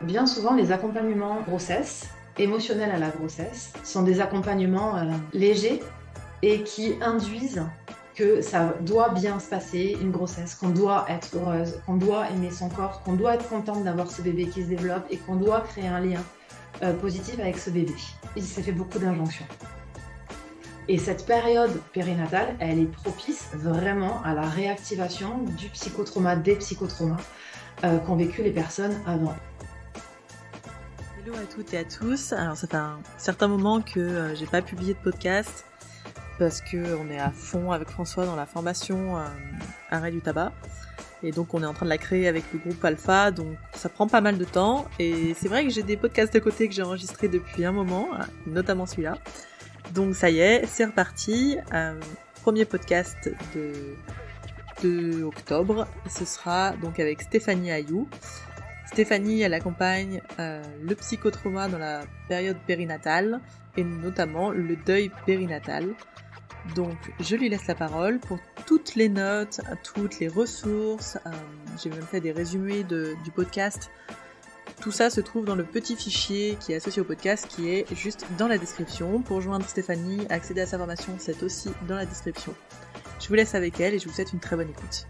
Bien souvent, les accompagnements grossesse, émotionnels à la grossesse, sont des accompagnements légers et qui induisent que ça doit bien se passer, une grossesse, qu'on doit être heureuse, qu'on doit aimer son corps, qu'on doit être contente d'avoir ce bébé qui se développe et qu'on doit créer un lien positif avec ce bébé. Il s'est fait beaucoup d'injonctions. Et cette période périnatale, elle est propice vraiment à la réactivation du psychotrauma, des psychotraumas qu'ont vécu les personnes avant. Hello à toutes et à tous. Alors ça fait un certain moment que j'ai pas publié de podcast parce que on est à fond avec François dans la formation arrêt du tabac et donc on est en train de la créer avec le groupe Alpha, donc ça prend pas mal de temps et c'est vrai que j'ai des podcasts de côté que j'ai enregistrés depuis un moment, notamment celui-là. Donc ça y est, c'est reparti. Premier podcast de octobre, ce sera donc avec Stéphanie Ayou. Stéphanie, elle accompagne le psychotrauma dans la période périnatale et notamment le deuil périnatal. Donc je lui laisse la parole pour toutes les notes, toutes les ressources. J'ai même fait des résumés du podcast. Tout ça se trouve dans le petit fichier qui est associé au podcast qui est juste dans la description. Pour joindre Stéphanie, accéder à sa formation, c'est aussi dans la description. Je vous laisse avec elle et je vous souhaite une très bonne écoute.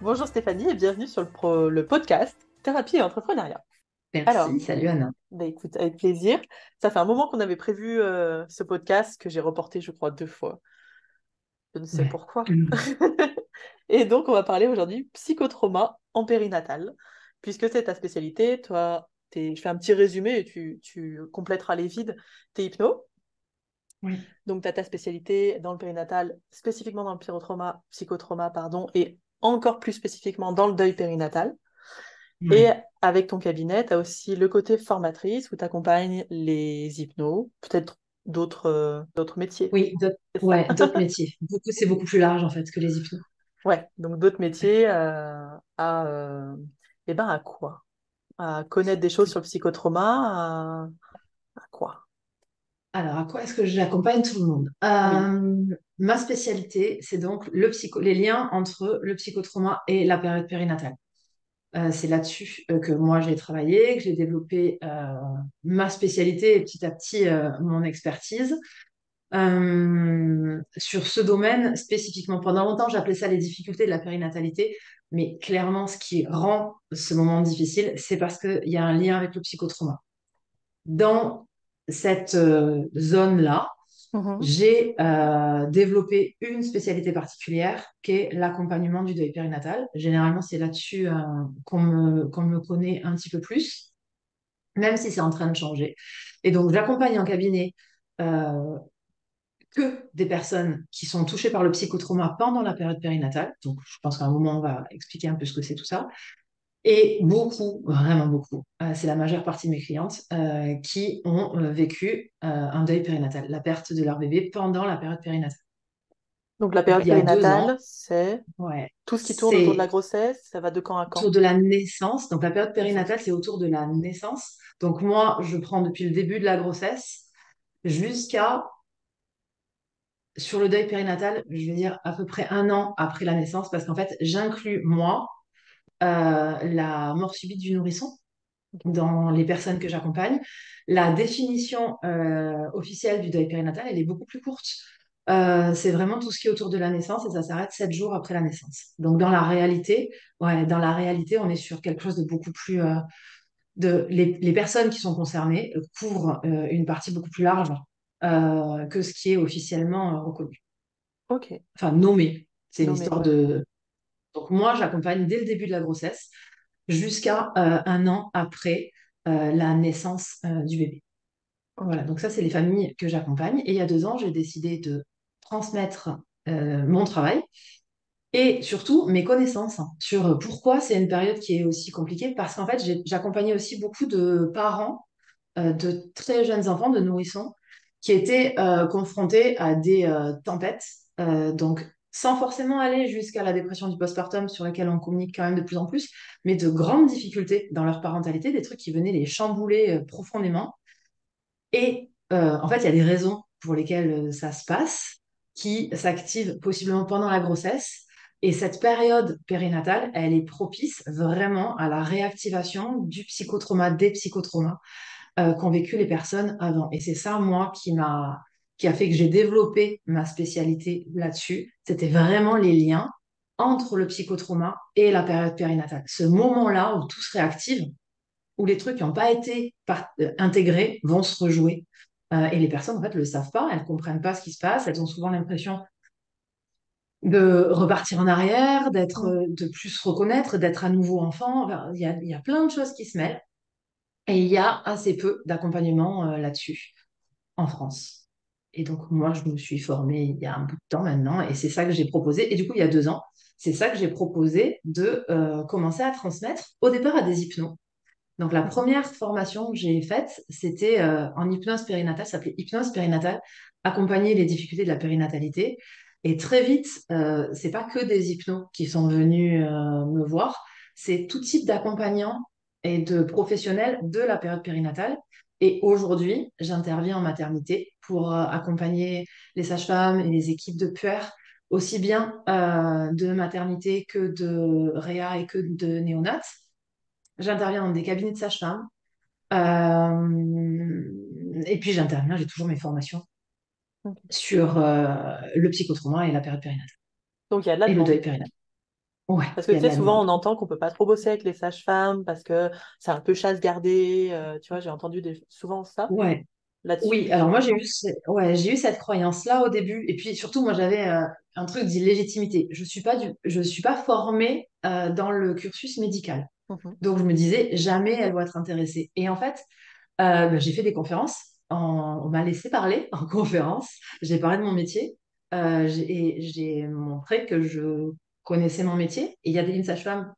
Bonjour Stéphanie et bienvenue sur le podcast Thérapie et Entrepreneuriat. Alors, Merci, salut Anna. écoute, avec plaisir. Ça fait un moment qu'on avait prévu ce podcast que j'ai reporté, je crois, 2 fois. Je ne sais Ouais. pourquoi. Et donc, on va parler aujourd'hui psychotrauma en périnatal, puisque c'est ta spécialité. Toi, je fais un petit résumé et tu compléteras les vides. T'es hypno, Oui. donc tu as ta spécialité dans le périnatal, spécifiquement dans le psychotrauma, pardon, et encore plus spécifiquement dans le deuil périnatal. Et Ouais. avec ton cabinet, tu as aussi le côté formatrice où tu accompagnes les hypnos, peut-être d'autres métiers. Oui, C'est ça? ouais, d'autres métiers. C'est beaucoup plus large en fait que les hypnos. Ouais, donc d'autres métiers à quoi? À connaître des choses sur le psychotrauma, à quoi? Alors, à quoi est-ce que j'accompagne tout le monde? Oui. Ma spécialité, c'est donc les liens entre le psychotrauma et la période périnatale. C'est là-dessus que moi j'ai travaillé, que j'ai développé ma spécialité et petit à petit mon expertise. Sur ce domaine spécifiquement. Pendant longtemps, j'appelais ça les difficultés de la périnatalité, mais clairement, ce qui rend ce moment difficile, c'est parce qu'il y a un lien avec le psychotrauma. Dans cette zone-là, Mhm. j'ai développé une spécialité particulière qui est l'accompagnement du deuil périnatal. Généralement, c'est là-dessus qu'on me connaît un petit peu plus, même si c'est en train de changer. Et donc, j'accompagne en cabinet euh, que des personnes qui sont touchées par le psychotrauma pendant la période périnatale. Donc, je pense qu'à un moment, on va expliquer un peu ce que c'est tout ça. Et beaucoup, vraiment beaucoup, c'est la majeure partie de mes clientes qui ont vécu un deuil périnatal, la perte de leur bébé pendant la période périnatale. Donc la Donc, période il y a 2 ans, périnatale, c'est ouais, tout ce qui tourne autour de la c'est grossesse, ça va de quand à autour quand? de la naissance. Donc, la période Naissance. périnatale, c'est autour de la naissance. Donc, moi, je prends depuis le début de la grossesse jusqu'à sur le deuil périnatal, je vais dire à peu près 1 an après la naissance, parce qu'en fait, j'inclus, moi, la mort subite du nourrisson dans les personnes que j'accompagne. La définition officielle du deuil périnatal, elle est beaucoup plus courte. C'est vraiment tout ce qui est autour de la naissance et ça s'arrête 7 jours après la naissance. Donc, dans la réalité, on est sur quelque chose de beaucoup plus... les personnes qui sont concernées couvrent une partie beaucoup plus large que ce qui est officiellement reconnu. Ok, Enfin nommé. C'est une nommé, histoire ouais. de... Donc moi, j'accompagne dès le début de la grossesse jusqu'à 1 an après la naissance du bébé. Ok. Voilà, donc ça, c'est les familles que j'accompagne. Et il y a 2 ans, j'ai décidé de transmettre mon travail et surtout mes connaissances sur pourquoi c'est une période qui est aussi compliquée. Parce qu'en fait, j'accompagnais aussi beaucoup de parents de très jeunes enfants, de nourrissons, qui étaient confrontés à des tempêtes. Donc, sans forcément aller jusqu'à la dépression du postpartum, sur laquelle on communique quand même de plus en plus, mais de grandes difficultés dans leur parentalité, des trucs qui venaient les chambouler profondément. Et en fait, il y a des raisons pour lesquelles ça se passe, qui s'activent possiblement pendant la grossesse. Et cette période périnatale, elle est propice vraiment à la réactivation du psychotrauma, des psychotraumas qu'ont vécu les personnes avant. Et c'est ça, moi, qui a fait que j'ai développé ma spécialité là-dessus. C'était vraiment les liens entre le psychotrauma et la période périnatale. Ce moment-là où tout se réactive, où les trucs qui n'ont pas été intégrés vont se rejouer. Et les personnes, en fait, ne le savent pas, elles ne comprennent pas ce qui se passe, elles ont souvent l'impression de repartir en arrière, Mm. de plus se reconnaître, d'être à nouveau enfant. Enfin, il y a plein de choses qui se mêlent et il y a assez peu d'accompagnement là-dessus en France. Et donc, moi, je me suis formée il y a un bout de temps maintenant et c'est ça que j'ai proposé. Et du coup, il y a 2 ans, c'est ça que j'ai proposé de commencer à transmettre au départ à des hypnos. Donc, la Mhm. première formation que j'ai faite, c'était en hypnose périnatale, ça s'appelait hypnose périnatale, accompagner les difficultés de la périnatalité. Et très vite, c'est pas que des hypnos qui sont venus me voir, c'est tout type d'accompagnants et de professionnels de la période périnatale. Et aujourd'hui, j'interviens en maternité pour accompagner les sages-femmes et les équipes de puère, aussi bien de maternité que de réa et que de néonat. J'interviens dans des cabinets de sages-femmes. Et puis j'interviens, j'ai toujours mes formations Ok. sur le psychotrauma et la période périnatale. Donc il y a de la Et le demande. deuil périnatal. Ouais, Parce que il y tu a de sais, la souvent demande. on entend qu'on peut pas trop bosser avec les sages-femmes parce que c'est un peu chasse gardée. Tu vois, j'ai entendu souvent ça Ouais. Oui, là-dessus. alors moi ouais, j'ai eu cette croyance-là au début. Et puis surtout, moi j'avais un truc d'illégitimité. Je suis pas formée dans le cursus médical. Mhm. Donc je me disais, jamais elles vont être intéressées. Et en fait, j'ai fait des conférences. On m'a laissé parler en conférence. J'ai parlé de mon métier. Et j'ai montré que je connaissais mon métier. Et il y a une sage-femme,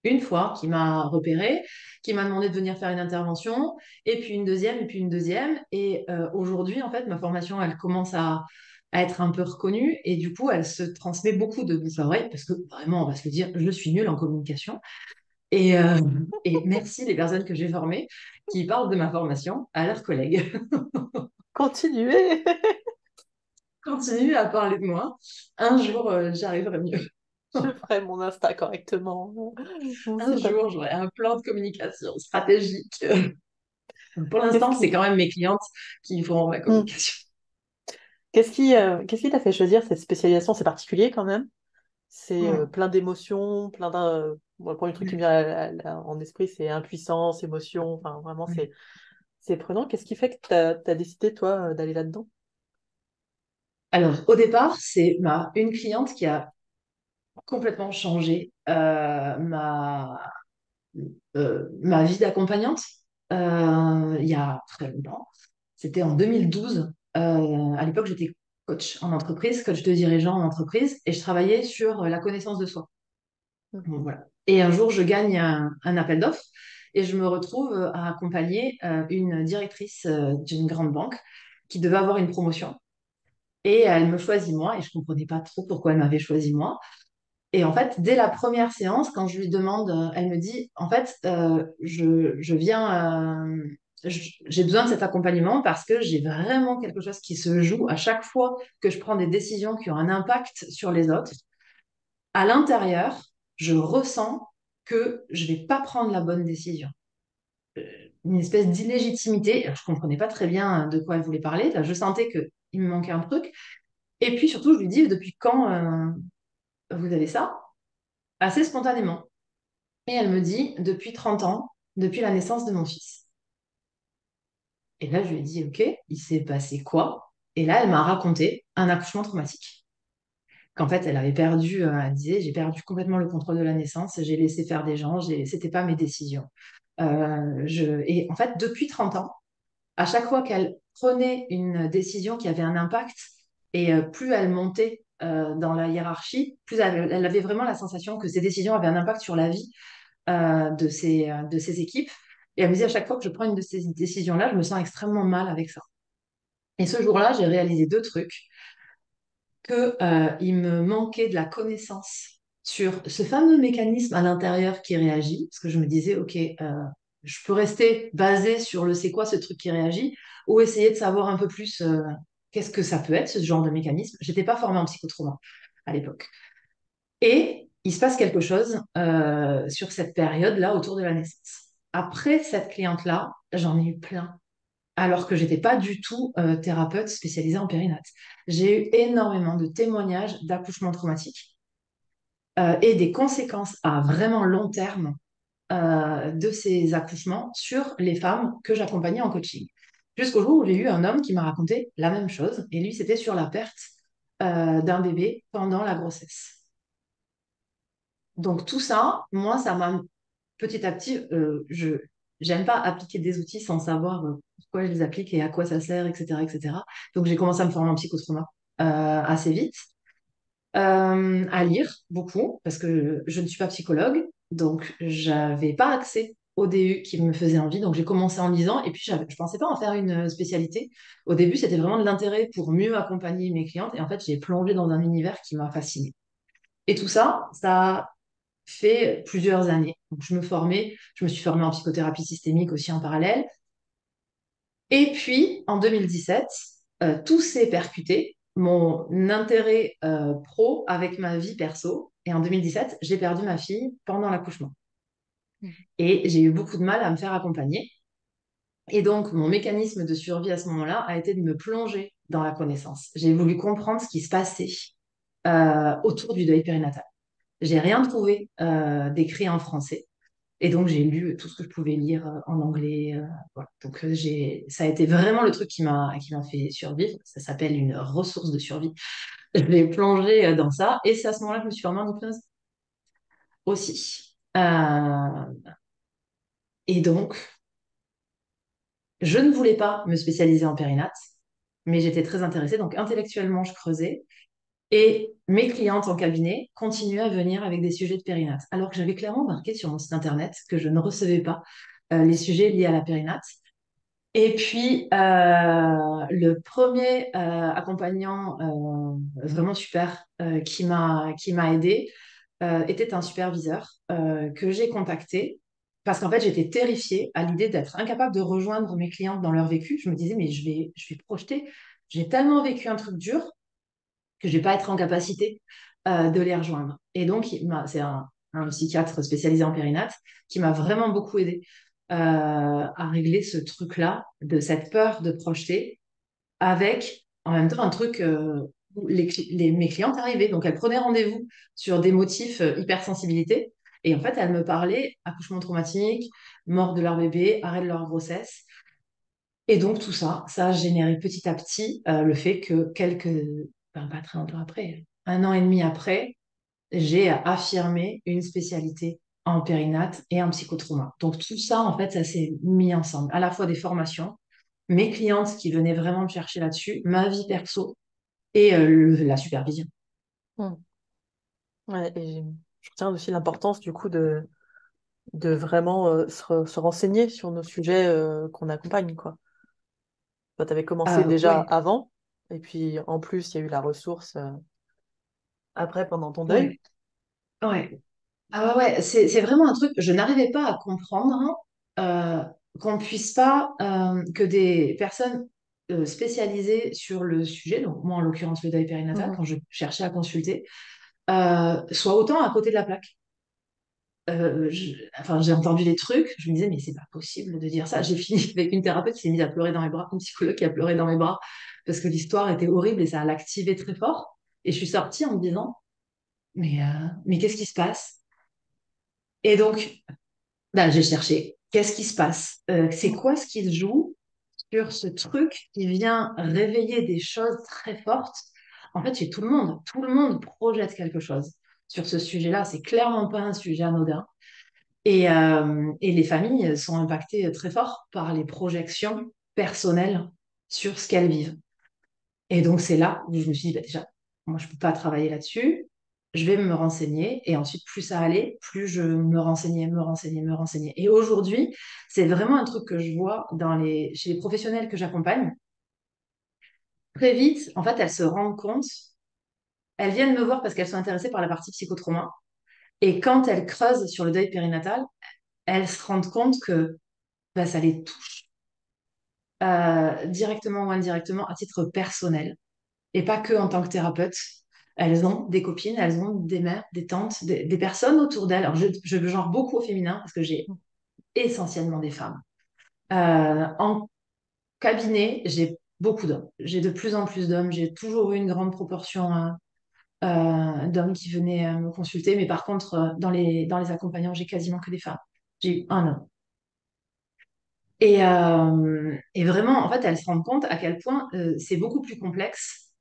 une fois, qui m'a repérée, qui m'a demandé de venir faire une intervention, et puis une deuxième, et puis une deuxième. Et aujourd'hui, en fait, ma formation, elle commence à être un peu reconnue. Et du coup, elle se transmet beaucoup de bouche à oreille, parce que vraiment, on va se le dire, je suis nulle en communication. Et, euh, et merci les personnes que j'ai formées qui parlent de ma formation à leurs collègues. Continuez! Continue à parler de moi. Un jour, j'arriverai mieux. Je ferai mon Insta correctement, mon Un site jour, internet. j'aurai un plan de communication stratégique. Pour Qu'est-ce l'instant, c'est qui, quand même mes clientes qui font ma Hmm. communication. Qu'est-ce qui t'a fait choisir cette spécialisation? C'est particulier quand même. C'est Hmm. plein d'émotions, plein d'un. Moi, le premier truc qui me Ouais, vient en esprit, c'est impuissance, émotion. Enfin, vraiment, ouais. c'est prenant. Qu'est-ce qui fait que t'as décidé, toi, d'aller là-dedans? Alors, au départ, c'est une cliente qui a complètement changé ma vie d'accompagnante il y a très longtemps. C'était en 2012. À l'époque, j'étais coach en entreprise, coach de dirigeant en entreprise, et je travaillais sur la connaissance de soi. Bon, voilà. Et un jour, je gagne un appel d'offres et je me retrouve à accompagner une directrice d'une grande banque qui devait avoir une promotion. Et elle me choisit moi, et je ne comprenais pas trop pourquoi elle m'avait choisi moi. Et en fait, dès la première séance, quand je lui demande, elle me dit, en fait, je viens, j'ai besoin de cet accompagnement parce que j'ai vraiment quelque chose qui se joue à chaque fois que je prends des décisions qui ont un impact sur les autres. À l'intérieur, je ressens que je vais pas prendre la bonne décision. Une espèce d'illégitimité. Alors, je comprenais pas très bien de quoi elle voulait parler. Là, je sentais qu'il me manquait un truc. Et puis surtout, je lui dis, depuis quand vous avez ça? Assez spontanément. Et elle me dit, depuis 30 ans, depuis la naissance de mon fils. Et là, je lui ai dit, OK, il s'est passé quoi? Et là, elle m'a raconté un accouchement traumatique. Qu'en fait, elle avait perdu, elle disait, j'ai perdu complètement le contrôle de la naissance, j'ai laissé faire des gens, c'était pas mes décisions. Et en fait, depuis 30 ans, à chaque fois qu'elle prenait une décision qui avait un impact, et plus elle montait dans la hiérarchie, plus elle avait vraiment la sensation que ces décisions avaient un impact sur la vie de ses équipes. Et elle me disait à chaque fois que je prends une de ces décisions-là, je me sens extrêmement mal avec ça. Et ce jour-là, j'ai réalisé 2 trucs, que il me manquait de la connaissance sur ce fameux mécanisme à l'intérieur qui réagit, parce que je me disais, OK, je peux rester basée sur le c'est quoi ce truc qui réagit, ou essayer de savoir un peu plus qu'est-ce que ça peut être, ce genre de mécanisme. J'étais pas formée en psychotrauma à l'époque. Et il se passe quelque chose sur cette période-là autour de la naissance. Après cette cliente-là, j'en ai eu plein, alors que j'étais pas du tout thérapeute spécialisée en périnate. J'ai eu énormément de témoignages d'accouchements traumatiques et des conséquences à vraiment long terme de ces accouchements sur les femmes que j'accompagnais en coaching. Jusqu'au jour où j'ai eu un homme qui m'a raconté la même chose, et lui, c'était sur la perte d'un bébé pendant la grossesse. Donc tout ça, moi, ça m'a petit à petit, je j'aime pas appliquer des outils sans savoir pourquoi je les applique et à quoi ça sert, etc., etc. Donc j'ai commencé à me former en psychotrauma assez vite, à lire beaucoup parce que je ne suis pas psychologue, donc j'avais pas accès au DU qui me faisait envie. Donc j'ai commencé en lisant et puis je pensais pas en faire une spécialité. Au début, c'était vraiment de l'intérêt pour mieux accompagner mes clientes et en fait, j'ai plongé dans un univers qui m'a fascinée. Et tout ça, ça fait plusieurs années. Donc, je me suis formée en psychothérapie systémique aussi en parallèle. Et puis, en 2017, tout s'est percuté, mon intérêt pro avec ma vie perso. Et en 2017, j'ai perdu ma fille pendant l'accouchement. Et j'ai eu beaucoup de mal à me faire accompagner. Et donc, mon mécanisme de survie à ce moment-là a été de me plonger dans la connaissance. J'ai voulu comprendre ce qui se passait autour du deuil périnatal. J'ai rien trouvé d'écrit en français. Et donc, j'ai lu tout ce que je pouvais lire en anglais. Voilà. Donc, ça a été vraiment le truc qui m'a fait survivre. Ça s'appelle une ressource de survie. Je l'ai plongé dans ça. Et c'est à ce moment-là que je me suis formée en hypnose aussi. Et donc, je ne voulais pas me spécialiser en périnate, mais j'étais très intéressée. Donc, intellectuellement, je creusais. Et mes clientes en cabinet continuaient à venir avec des sujets de périnate. Alors que j'avais clairement marqué sur mon site internet que je ne recevais pas les sujets liés à la périnate. Et puis, le premier accompagnant vraiment super qui m'a aidé était un superviseur que j'ai contacté parce qu'en fait, j'étais terrifiée à l'idée d'être incapable de rejoindre mes clientes dans leur vécu. Je me disais, mais je vais projeter. J'ai tellement vécu un truc dur que je vais pas être en capacité de les rejoindre. Et donc, c'est un psychiatre spécialisé en périnate qui m'a vraiment beaucoup aidé à régler ce truc-là, de cette peur de projeter, avec en même temps un truc où mes clientes arrivaient. Donc, elles prenaient rendez-vous sur des motifs hypersensibilité. Et en fait, elles me parlaient accouchement traumatique, mort de leur bébé, arrêt de leur grossesse. Et donc, tout ça, ça a généré petit à petit le fait que pas très longtemps après, un an et demi après, j'ai affirmé une spécialité en périnate et en psychotrauma. Donc, tout ça, en fait, ça s'est mis ensemble. À la fois des formations, mes clientes qui venaient vraiment me chercher là-dessus, ma vie perso et la supervision. Hmm. Ouais, et je retiens aussi l'importance du coup de vraiment se renseigner sur nos sujets qu'on accompagne, quoi. Toi, t'avais commencé déjà Ouais, avant, et puis en plus, il y a eu la ressource après pendant ton deuil. ouais, ouais. Ah ouais, ouais, c'est vraiment un truc, je n'arrivais pas à comprendre qu'on puisse pas, que des personnes spécialisées sur le sujet, donc moi en l'occurrence le deuil périnatal, Mhm. quand je cherchais à consulter, soient autant à côté de la plaque. Enfin, j'ai entendu des trucs, je me disais, mais c'est pas possible de dire ça. J'ai fini avec une thérapeute qui s'est mise à pleurer dans mes bras, une psychologue qui a pleuré dans mes bras, parce que l'histoire était horrible et ça l'activait très fort. Et je suis sortie en me disant, mais qu'est-ce qui se passe? Et donc, bah, j'ai cherché. Qu'est-ce qui se passe? C'est quoi ce qui se joue sur ce truc qui vient réveiller des choses très fortes? En fait, chez tout le monde. Tout le monde projette quelque chose sur ce sujet-là. C'est clairement pas un sujet anodin. Et les familles sont impactées très fort par les projections personnelles sur ce qu'elles vivent. Et donc, c'est là où je me suis dit, bah, déjà, moi, je ne peux pas travailler là-dessus. Je vais me renseigner. Et ensuite, plus ça allait, plus je me renseignais, me renseignais, me renseignais. Et aujourd'hui, c'est vraiment un truc que je vois chez les professionnels que j'accompagne. Très vite, en fait, elles se rendent compte, elles viennent me voir parce qu'elles sont intéressées par la partie psychotrauma. Et quand elles creusent sur le deuil périnatal, elles se rendent compte que bah, ça les touche directement ou indirectement à titre personnel et pas que en tant que thérapeute. elles ont des copines, elles ont des mères, des tantes, des personnes autour d'elles. Alors, je genre beaucoup au féminin parce que j'ai essentiellement des femmes. En cabinet, j'ai beaucoup d'hommes. J'ai de plus en plus d'hommes. J'ai toujours eu une grande proportion d'hommes qui venaient me consulter. Mais par contre, dans les accompagnants, j'ai quasiment que des femmes. J'ai eu un homme. Et vraiment, en fait, elles se rendent compte à quel point c'est beaucoup plus complexe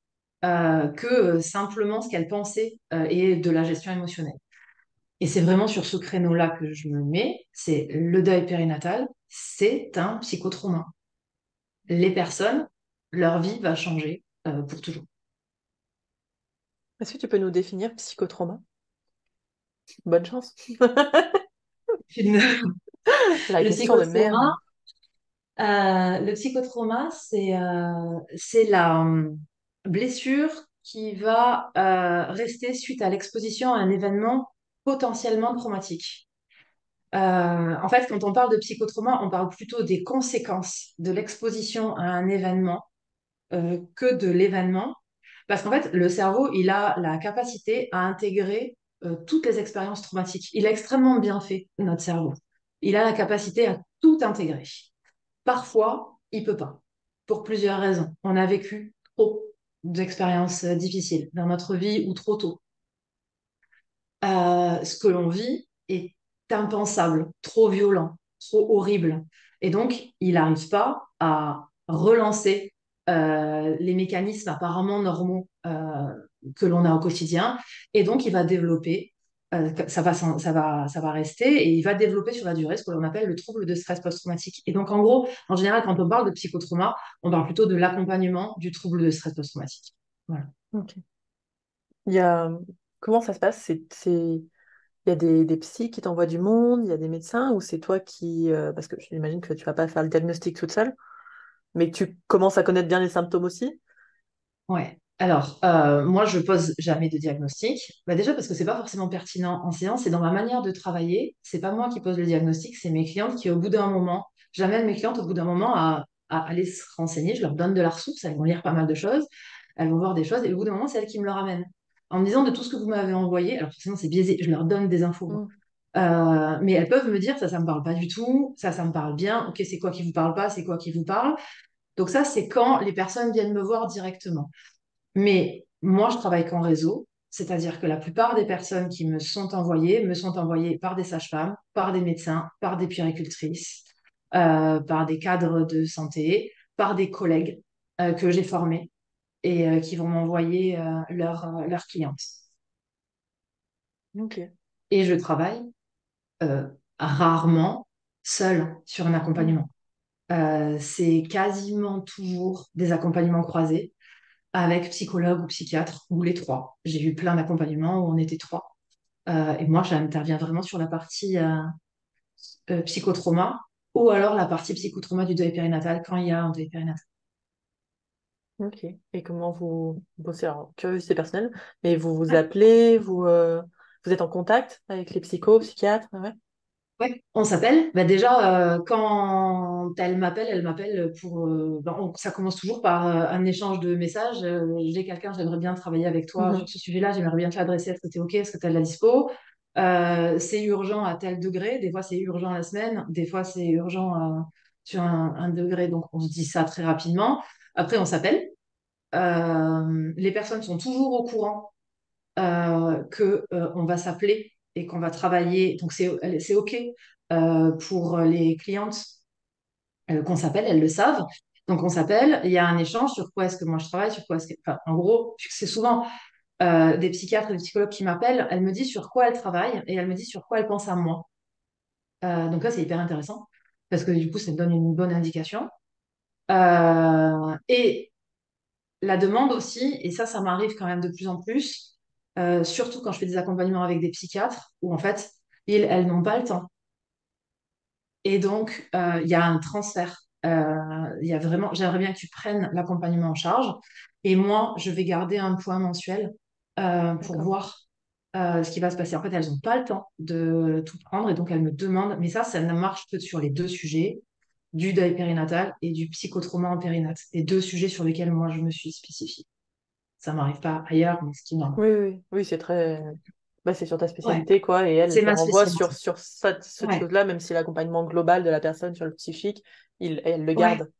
que simplement ce qu'elles pensaient et de la gestion émotionnelle. Et c'est vraiment sur ce créneau-là que je me mets, c'est le deuil périnatal, c'est un psychotrauma. Les personnes, leur vie va changer pour toujours. Est-ce que tu peux nous définir psychotrauma? Bonne chance. Une- La Le question de merde. psychotrauma, le psychotrauma, c'est la blessure qui va rester suite à l'exposition à un événement potentiellement traumatique. En fait, quand on parle de psychotrauma, on parle plutôt des conséquences de l'exposition à un événement que de l'événement. Parce qu'en fait, le cerveau, il a la capacité à intégrer toutes les expériences traumatiques. Il est extrêmement bien fait, notre cerveau. Il a la capacité à tout intégrer. Parfois, il peut pas, pour plusieurs raisons. On a vécu trop d'expériences difficiles dans notre vie ou trop tôt. Ce que l'on vit est impensable, trop violent, trop horrible. Et donc, il n'arrive pas à relancer les mécanismes apparemment normaux que l'on a au quotidien. Et donc, il va développer, ça va rester, et il va développer sur la durée ce que l'on appelle le trouble de stress post-traumatique. Et donc, en gros, en général, quand on parle de psychotrauma, on parle plutôt de l'accompagnement du trouble de stress post-traumatique. Voilà. Ok. Il y a... Comment ça se passe? Il y a des psys qui t'envoient du monde, il y a des médecins, ou c'est toi qui... parce que j'imagine que tu vas pas faire le diagnostic toute seule, mais que tu commences à connaître bien les symptômes aussi. Ouais. Alors, moi, je pose jamais de diagnostic. Bah, déjà parce que c'est pas forcément pertinent en séance, c'est dans ma manière de travailler. C'est pas moi qui pose le diagnostic, c'est mes clientes qui, au bout d'un moment, j'amène mes clientes au bout d'un moment à aller se renseigner. Je leur donne de la ressource, elles vont lire pas mal de choses, elles vont voir des choses, et au bout d'un moment, c'est elles qui me le ramènent. En me disant de tout ce que vous m'avez envoyé, alors forcément, c'est biaisé, je leur donne des infos, moi. Mm. Mais elles peuvent me dire, ça me parle pas du tout, ça me parle bien, ok, c'est quoi qui vous parle pas, c'est quoi qui vous parle. Donc ça, c'est quand les personnes viennent me voir directement. Mais moi, je travaille qu'en réseau, c'est-à-dire que la plupart des personnes qui me sont envoyées par des sages-femmes, par des médecins, par des puéricultrices, par des cadres de santé, par des collègues que j'ai formés et qui vont m'envoyer leurs clientes. Ok. Et je travaille euh, rarement seule sur un Mm. accompagnement. C'est quasiment toujours des accompagnements croisés avec psychologue ou psychiatre, ou les trois. J'ai eu plein d'accompagnements où on était trois. Et moi, j'interviens vraiment sur la partie psychotrauma ou alors la partie psychotrauma du deuil périnatal quand il y a un deuil périnatal. Ok. Et comment vous bossez? Alors, curiosité personnelle, mais vous vous Ouais. appelez, vous êtes en contact avec les psychos, psychiatres, ouais. Ouais, on s'appelle. Bah déjà, quand elle m'appelle pour. Ça commence toujours par un échange de messages. J'ai quelqu'un, j'aimerais bien travailler avec toi sur Mhm. ce sujet-là, j'aimerais bien te l'adresser. Est-ce que tu es OK? Est-ce que tu as de la dispo? C'est urgent à tel degré. Des fois, c'est urgent la semaine. Des fois, c'est urgent sur un degré. Donc, on se dit ça très rapidement. Après, on s'appelle. Les personnes sont toujours au courant que on va s'appeler et qu'on va travailler. Donc c'est OK pour les clientes qu'on s'appelle, elles le savent. Donc on s'appelle, il y a un échange sur quoi est-ce que moi je travaille, sur quoi est-ce que. Enfin, en gros, puisque c'est souvent des psychiatres et des psychologues qui m'appellent, elle me dit sur quoi elle travaille et elle me dit sur quoi elle pense à moi. Donc là, c'est hyper intéressant parce que du coup, ça me donne une bonne indication. Et la demande aussi, et ça m'arrive quand même de plus en plus, surtout quand je fais des accompagnements avec des psychiatres, où en fait, elles n'ont pas le temps. Et donc, il y a un transfert. Il y a vraiment, j'aimerais bien que tu prennes l'accompagnement en charge. Et moi, je vais garder un point mensuel pour D'accord. voir ce qui va se passer. En fait, elles n'ont pas le temps de tout prendre et donc elles me demandent. Mais ça ne marche que sur les deux sujets, du deuil périnatal et du psychotrauma en périnate. Les deux sujets sur lesquels moi, je me suis spécifiée. Ça m'arrive pas ailleurs, mais ce qui m'en... Oui, oui, oui, c'est très. Bah, c'est sur ta Ouais, spécialité, quoi, et elle c'est te ma renvoie spécialité. sur cette Ouais, chose-là, même si l'accompagnement global de la personne sur le psychique, elle le ouais, garde.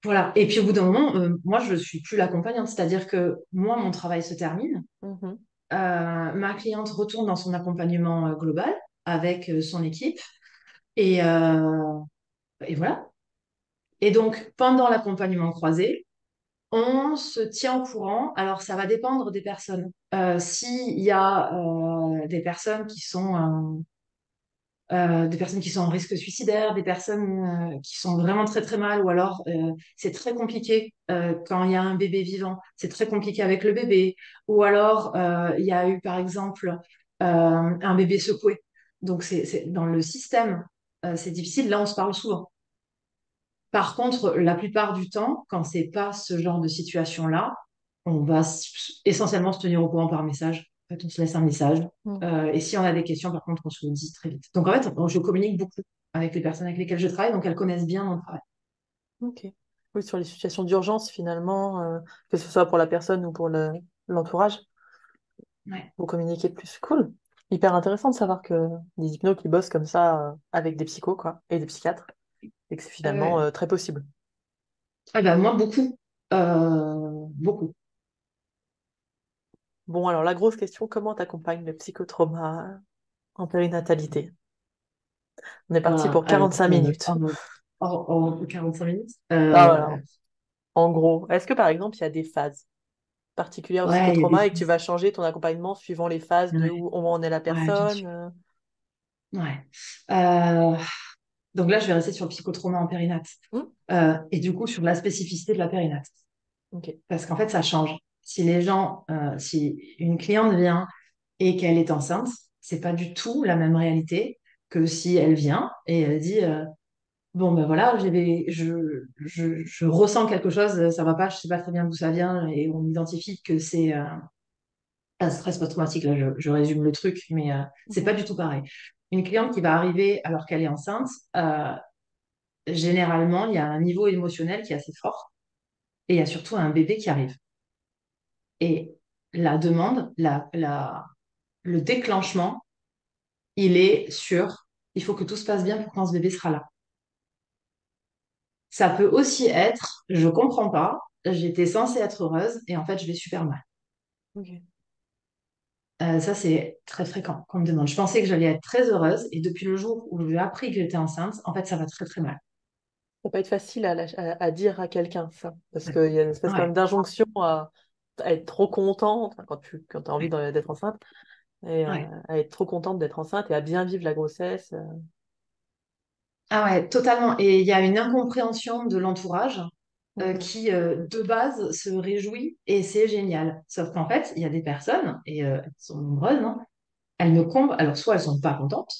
voilà. Et puis au bout d'un moment, moi, je suis plus l'accompagnante, c'est-à-dire que moi, mon travail se termine. Mhm. Ma cliente retourne dans son accompagnement global avec son équipe et, euh, et voilà. Et donc, pendant l'accompagnement croisé, on se tient au courant. Alors, ça va dépendre des personnes. S'il y a des personnes qui sont en risque suicidaire, des personnes qui sont vraiment très très mal, ou alors c'est très compliqué quand il y a un bébé vivant, c'est très compliqué avec le bébé, ou alors il y a eu par exemple un bébé secoué. Donc dans le système, c'est difficile. Là, on se parle souvent. Par contre, la plupart du temps, quand c'est pas ce genre de situation-là, on va essentiellement se tenir au courant par message. En fait, on se laisse un message. Mm. Et si on a des questions, par contre, on se le dit très vite. Donc, en fait, je communique beaucoup avec les personnes avec lesquelles je travaille, donc elles connaissent bien mon travail. Ok. Oui, sur les situations d'urgence, finalement, que ce soit pour la personne ou pour l'entourage, Ouais. vous communiquez plus. Cool. Hyper intéressant de savoir que des hypnos qui bossent comme ça avec des psychos, quoi, et des psychiatres, et que c'est finalement Euh, très possible. ben, moi, beaucoup. Beaucoup. Bon, alors la grosse question, comment t'accompagnes le psychotrauma en périnatalité? On est parti pour Alors, 45 minutes. en 45 minutes. Ah, voilà. En gros, est-ce que par exemple, il y a des phases particulières au Ouais, il y a des psychotrauma et que tu phases. vas changer ton accompagnement suivant les phases de Ouais, où en est la ouais, bien personne? sûr. Ouais. Euh, donc là, je vais rester sur le psychotrauma en périnate. Hmm. Et du coup, sur la spécificité de la périnate. Ok. Parce qu'en fait, ça change. Si une cliente vient et qu'elle est enceinte, c'est pas du tout la même réalité que si elle vient et elle dit bon ben voilà, je ressens quelque chose, ça va pas, je sais pas très bien d'où ça vient et on identifie que c'est un stress post-traumatique. Là, je résume le truc, mais c'est Mhm. pas du tout pareil. Une cliente qui va arriver alors qu'elle est enceinte, généralement, il y a un niveau émotionnel qui est assez fort et il y a surtout un bébé qui arrive. Et la demande, le déclenchement, il est sur il faut que tout se passe bien pour quand ce bébé sera là. Ça peut aussi être je comprends pas, j'étais censée être heureuse et en fait je vais super mal. Ok. Ça, c'est très fréquent qu'on me demande. Je pensais que j'allais être très heureuse et depuis le jour où j'ai appris que j'étais enceinte, en fait, ça va très très mal. Ça peut être facile à dire à quelqu'un, ça. Parce qu'il y a une espèce quand Ouais, même d'injonction à être trop contente, enfin, quand tu as envie ouais, d'être enceinte, et ouais. à être trop contente d'être enceinte et à bien vivre la grossesse. Ah ouais, totalement. Et il y a une incompréhension de l'entourage Mhm. qui, de base, se réjouit et c'est génial. Sauf qu'en fait, il y a des personnes, et elles sont nombreuses, hein, elles ne comprennent, alors soit elles sont pas contentes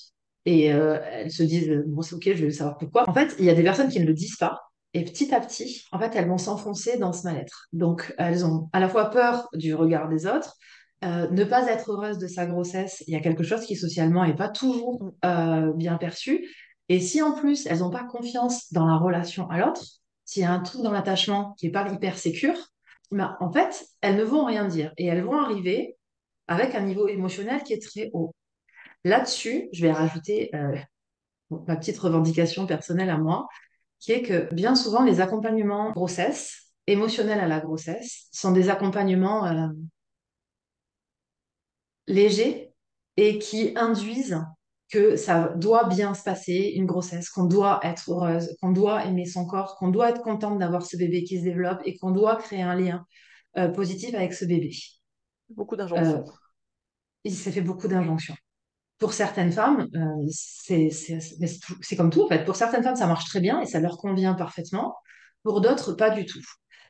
et elles se disent, bon, c'est ok, je vais savoir pourquoi. En fait, il y a des personnes qui ne le disent pas et petit à petit, en fait, elles vont s'enfoncer dans ce mal-être. Donc, elles ont à la fois peur du regard des autres, ne pas être heureuse de sa grossesse. Il y a quelque chose qui socialement n'est pas toujours Mm. bien perçu. Et si en plus, elles n'ont pas confiance dans la relation à l'autre, s'il y a un truc dans l'attachement qui n'est pas hyper sécure, ben, en fait, elles ne vont rien dire et elles vont arriver avec un niveau émotionnel qui est très haut. Là-dessus, je vais rajouter ma petite revendication personnelle à moi, qui est que bien souvent, les accompagnements grossesse, émotionnels à la grossesse, sont des accompagnements légers et qui induisent que ça doit bien se passer, une grossesse, qu'on doit être heureuse, qu'on doit aimer son corps, qu'on doit être contente d'avoir ce bébé qui se développe et qu'on doit créer un lien positif avec ce bébé. Beaucoup Euh, d'injonctions. il s'est fait beaucoup d'injonctions. Pour certaines femmes, mais c'est comme tout en fait. Pour certaines femmes, ça marche très bien et ça leur convient parfaitement. Pour d'autres, pas du tout.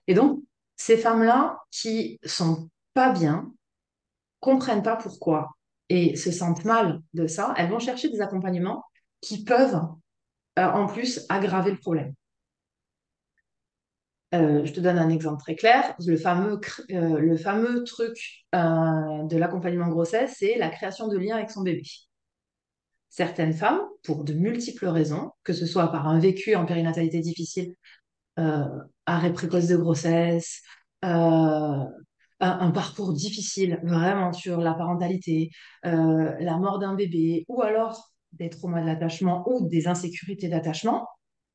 Et donc, ces femmes-là qui sont pas bien, comprennent pas pourquoi et se sentent mal de ça, elles vont chercher des accompagnements qui peuvent en plus aggraver le problème. Je te donne un exemple très clair. Le fameux truc de l'accompagnement grossesse, c'est la création de liens avec son bébé. Certaines femmes, pour de multiples raisons, que ce soit par un vécu en périnatalité difficile, euh, arrêt précoce de grossesse, euh, un parcours difficile, vraiment sur la parentalité, la mort d'un bébé, ou alors des traumas de l'attachement ou des insécurités d'attachement,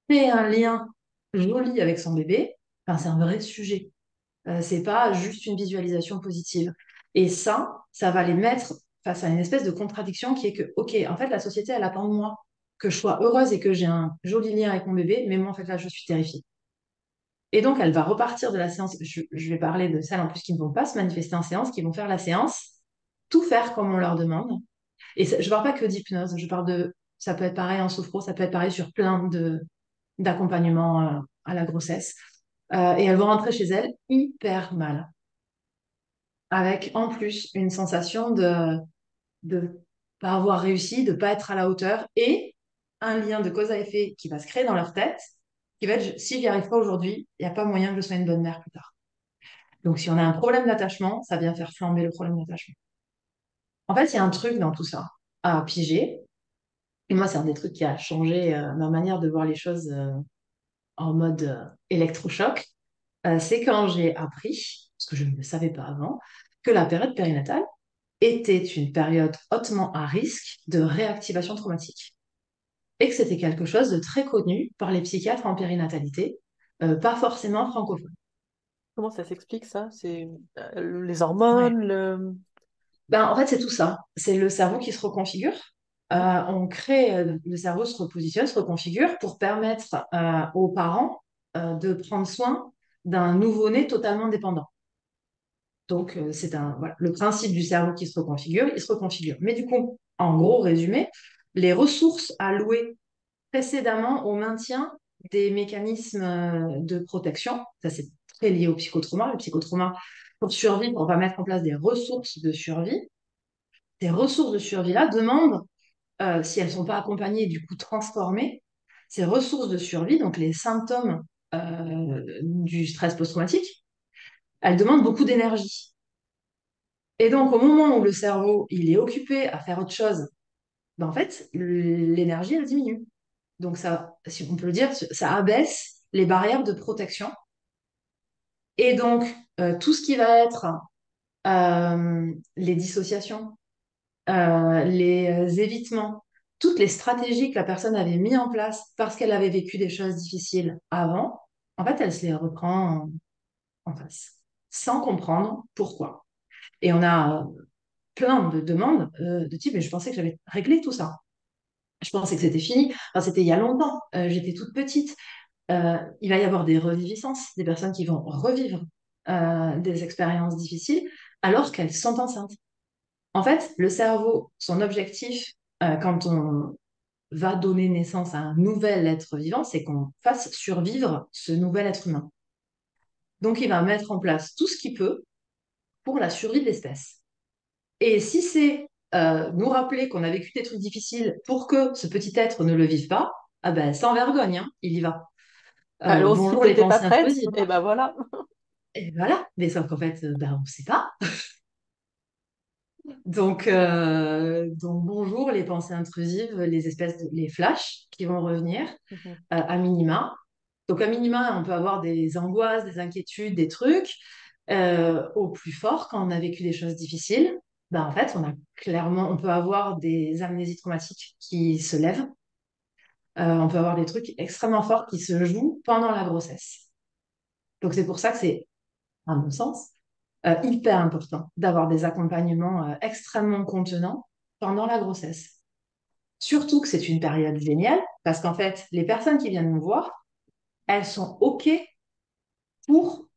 créer un lien joli avec son bébé, enfin, c'est un vrai sujet. C'est pas juste une visualisation positive. Et ça va les mettre face à une espèce de contradiction qui est que, OK, en fait, la société, elle attend de moi que je sois heureuse et que j'ai un joli lien avec mon bébé, mais moi, en fait, là, je suis terrifiée. Et donc, elle va repartir de la séance. Je vais parler de celles en plus qui ne vont pas se manifester en séance, qui vont faire la séance, tout faire comme on leur demande. Et je ne parle pas que d'hypnose, je parle de. Ça peut être pareil en sophro, ça peut être pareil sur plein d'accompagnements à la grossesse. Et elles vont rentrer chez elles hyper mal, avec en plus une sensation de pas avoir réussi, de pas être à la hauteur, et un lien de cause à effet qui va se créer dans leur tête, qui va être, si j'y arrive pas aujourd'hui, il n'y a pas moyen que je sois une bonne mère plus tard. Donc, si on a un problème d'attachement, ça vient faire flamber le problème d'attachement. En fait, il y a un truc dans tout ça à piger. Et moi, c'est un des trucs qui a changé ma manière de voir les choses en mode électrochoc. C'est quand j'ai appris, parce que je ne le savais pas avant, que la période périnatale était une période hautement à risque de réactivation traumatique. Et que c'était quelque chose de très connu par les psychiatres en périnatalité, pas forcément francophones. Comment ça s'explique ça? C'est les Ouais. hormones, Ben, en fait, c'est tout ça. C'est le cerveau qui se reconfigure. Ouais. On crée, le cerveau se repositionne, se reconfigure pour permettre aux parents de prendre soin d'un nouveau-né totalement dépendant. Donc, voilà, le principe du cerveau qui se reconfigure, il se reconfigure. Mais du coup, en gros résumé, les ressources allouées précédemment au maintien des mécanismes de protection, ça c'est très lié au psychotrauma. Le psychotrauma, pour survivre, on va mettre en place des ressources de survie. Ces ressources de survie-là demandent, si elles ne sont pas accompagnées, du coup transformées, ces ressources de survie, donc les symptômes du stress post-traumatique, elles demandent beaucoup d'énergie. Et donc, au moment où le cerveau il est occupé à faire autre chose, ben, en fait, l'énergie, elle diminue. Donc, ça, si on peut le dire, ça abaisse les barrières de protection. Et donc, tout ce qui va être les dissociations, les évitements, toutes les stratégies que la personne avait mis en place parce qu'elle avait vécu des choses difficiles avant, en fait, elle se les reprend en face, sans comprendre pourquoi. Et on a plein de demandes de type, mais je pensais que j'avais réglé tout ça. Je pensais que c'était fini. Enfin, c'était il y a longtemps. J'étais toute petite. Il va y avoir des reviviscences, des personnes qui vont revivre des expériences difficiles alors qu'elles sont enceintes. En fait, le cerveau, son objectif, quand on va donner naissance à un nouvel être vivant, c'est qu'on fasse survivre ce nouvel être humain. Donc, il va mettre en place tout ce qu'il peut pour la survie de l'espèce. Et si c'est nous rappeler qu'on a vécu des trucs difficiles pour que ce petit être ne le vive pas, ah ben, sans vergogne, hein, il y va. Allons-y, Bonjour les t'étais pas pensées prête? intrusives. Et ben voilà. Et voilà, mais sauf qu'en fait, ben, on ne sait pas. Donc, bonjour les pensées intrusives, les espèces les flashs qui vont revenir Mhm. à minima. Donc, à minima, on peut avoir des angoisses, des inquiétudes, des trucs. Au plus fort, quand on a vécu des choses difficiles, ben, en fait, on peut avoir des amnésies traumatiques qui se lèvent. On peut avoir des trucs extrêmement forts qui se jouent pendant la grossesse. Donc, c'est pour ça que c'est, à mon sens, hyper important d'avoir des accompagnements extrêmement contenants pendant la grossesse. Surtout que c'est une période géniale parce qu'en fait, les personnes qui viennent nous voir, elles sont OK pour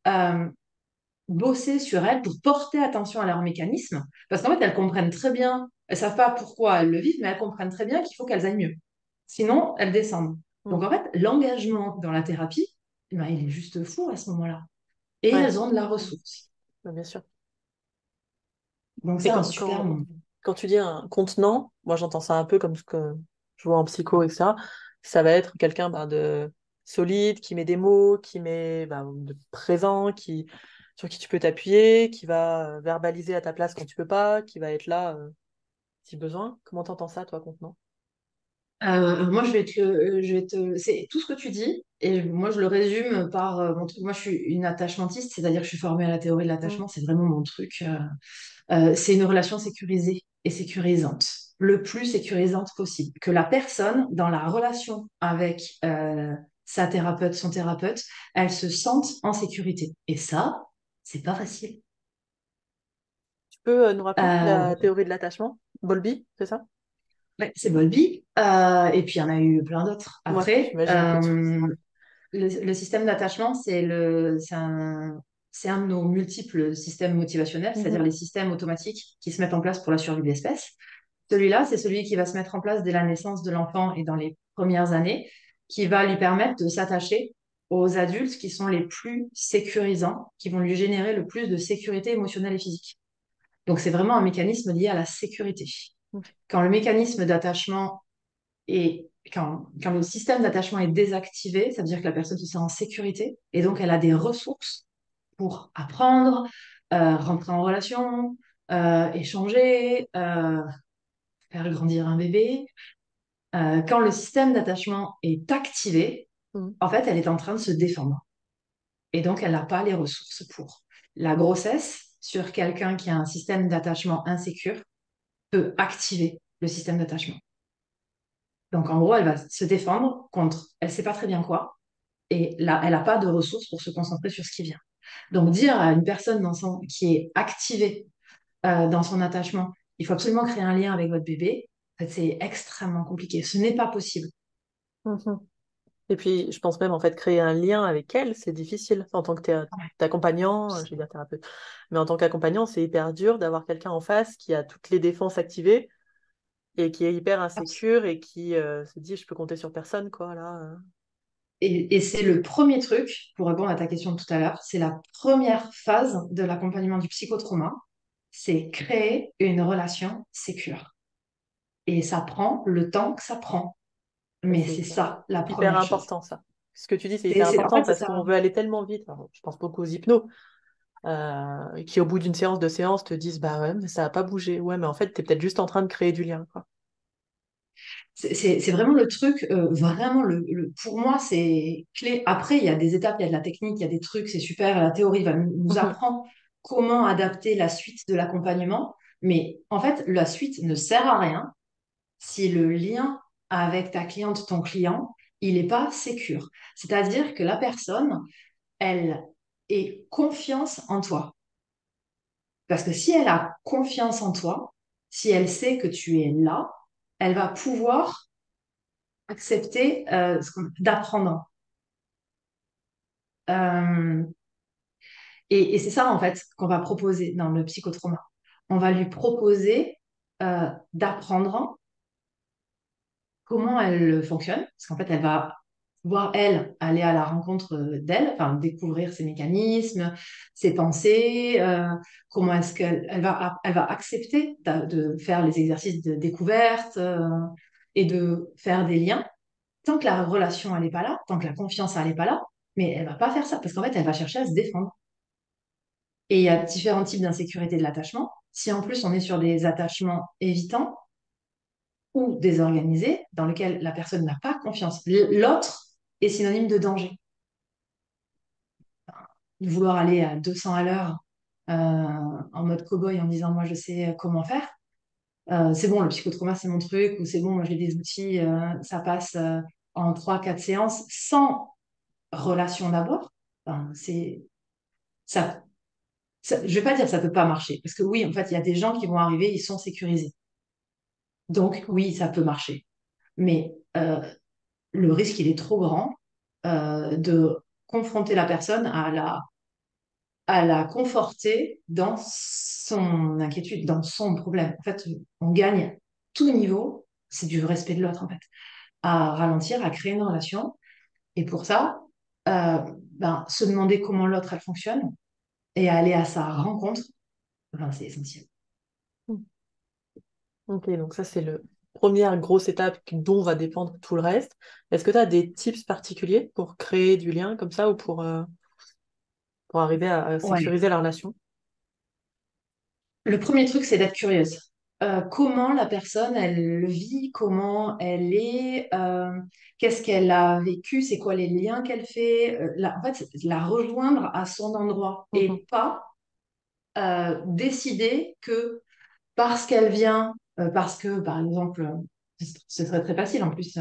bosser sur elles, pour porter attention à leurs mécanismes parce qu'en fait, elles comprennent très bien, elles savent pas pourquoi elles le vivent, mais elles comprennent très bien qu'il faut qu'elles aillent mieux. Sinon, elles descendent. Donc Mm. en fait, l'engagement dans la thérapie, eh ben, il est juste fou à ce moment-là. Et Ouais, elles ont de la ressource. bah, bien sûr. Donc Et c'est un super moment. quand tu dis un contenant, moi j'entends ça un peu comme ce que je vois en psycho, etc. Ça va être quelqu'un de solide, qui met des mots, qui met de présent, sur qui tu peux t'appuyer, qui va verbaliser à ta place quand tu peux pas, qui va être là si besoin. Comment t'entends ça, toi, contenant? Moi, c'est tout ce que tu dis, et moi, je le résume par mon truc. Moi, je suis une attachmentiste, c'est-à-dire que je suis formée à la théorie de Mm. l'attachement, c'est vraiment mon truc. C'est une relation sécurisée et sécurisante, le plus sécurisante possible. Que la personne, dans la relation avec sa thérapeute, son thérapeute, elle se sente en sécurité. Et ça, c'est pas facile. Tu peux nous rappeler Euh, la théorie de l'attachement? Bowlby, c'est ça? ouais, c'est Bowlby. Et puis, il y en a eu plein d'autres Ouais, après. j'imagine que tu... Le système d'attachement, c'est un de nos multiples systèmes motivationnels, c'est-à-dire Mhm. les systèmes automatiques qui se mettent en place pour la survie de l'espèce. Celui-là, c'est celui qui va se mettre en place dès la naissance de l'enfant et dans les premières années, qui va lui permettre de s'attacher aux adultes qui sont les plus sécurisants, qui vont lui générer le plus de sécurité émotionnelle et physique. Donc, c'est vraiment un mécanisme lié à la sécurité. Ok. Quand le mécanisme d'attachement quand le système d'attachement est désactivé, ça veut dire que la personne se sent en sécurité et donc elle a des ressources pour apprendre, rentrer en relation, échanger, faire grandir un bébé. Quand le système d'attachement est activé, Mhm. en fait, elle est en train de se défendre et donc elle n'a pas les ressources pour. La grossesse, sur quelqu'un qui a un système d'attachement insécure, peut activer le système d'attachement. Donc, en gros, elle va se défendre contre, elle ne sait pas très bien quoi, et là, elle n'a pas de ressources pour se concentrer sur ce qui vient. Donc, dire à une personne qui est activée dans son attachement, il faut absolument créer un lien avec votre bébé, en fait, c'est extrêmement compliqué. Ce n'est pas possible. Mhm. Et puis, je pense même, en fait, créer un lien avec elle, c'est difficile en tant que t'accompagnant, je vais dire thérapeute, mais en tant qu'accompagnant, c'est hyper dur d'avoir quelqu'un en face qui a toutes les défenses activées et qui est hyper insécure et qui se dit, je peux compter sur personne, quoi, là. Et c'est le premier truc, pour répondre à ta question de tout à l'heure, c'est la première phase de l'accompagnement du psychotrauma, c'est créer une relation sécure. Et ça prend le temps que ça prend. Et Mais c'est c'est ça la hyper première chose. important, ça. Ce que tu dis, c'est hyper En important fait, c'est parce ça. qu'on veut aller tellement vite. Alors, je pense beaucoup aux hypnos, qui au bout d'une séance de séance te disent, bah ouais, mais ça n'a pas bougé. Ouais, mais en fait, t'es peut-être juste en train de créer du lien, quoi. C'est vraiment le truc, vraiment, pour moi, c'est clé. Après, il y a des étapes, il y a de la technique, il y a des trucs, c'est super. La théorie va nous Mhm. apprendre comment adapter la suite de l'accompagnement. Mais en fait, la suite ne sert à rien si le lien avec ta cliente, ton client, il n'est pas sécure. C'est-à-dire que la personne, elle ait confiance en toi. Parce que si elle a confiance en toi, si elle sait que tu es là, elle va pouvoir accepter d'apprendre. Euh, et c'est ça, en fait, qu'on va proposer dans le psychotrauma. On va lui proposer d'apprendre comment elle fonctionne, parce qu'en fait, elle va pouvoir, elle, aller à la rencontre d'elle, enfin, découvrir ses mécanismes, ses pensées, comment est-ce elle va accepter de faire les exercices de découverte et de faire des liens. Tant que la relation, elle n'est pas là, tant que la confiance, elle n'est pas là, mais elle va pas faire ça, parce qu'en fait, elle va chercher à se défendre. Et il y a différents types d'insécurité de l'attachement. Si en plus on est sur des attachements évitants ou désorganisés, dans lesquels la personne n'a pas confiance, l'autre est synonyme de danger. Vouloir aller à 200 à l'heure en mode cow-boy en disant moi je sais comment faire, c'est bon, le psychotrauma c'est mon truc, ou c'est bon, moi j'ai des outils, ça passe en 3 4 séances sans relation d'abord. Enfin, ça, je vais pas dire que ça peut pas marcher, parce que oui, en fait, il y a des gens qui vont arriver, ils sont sécurisés. Donc oui, ça peut marcher. Mais le risque, il est trop grand de confronter la personne à la conforter dans son inquiétude, dans son problème. En fait, on gagne tout niveau, c'est du respect de l'autre, en fait, à ralentir, à créer une relation. Et pour ça, se demander comment l'autre, elle fonctionne et aller à sa rencontre, enfin, c'est essentiel. Ok, donc ça, c'est le première grosse étape dont va dépendre tout le reste. Est-ce que tu as des tips particuliers pour créer du lien comme ça ou pour arriver à Ouais. sécuriser la relation? Le premier truc, c'est d'être curieuse. comment la personne, elle le vit, comment elle est, qu'est-ce qu'elle a vécu, c'est quoi les liens qu'elle fait. En fait, c'est la rejoindre à son endroit Mhm. et pas décider que parce qu'elle vient, parce que, par exemple, ce serait très facile en plus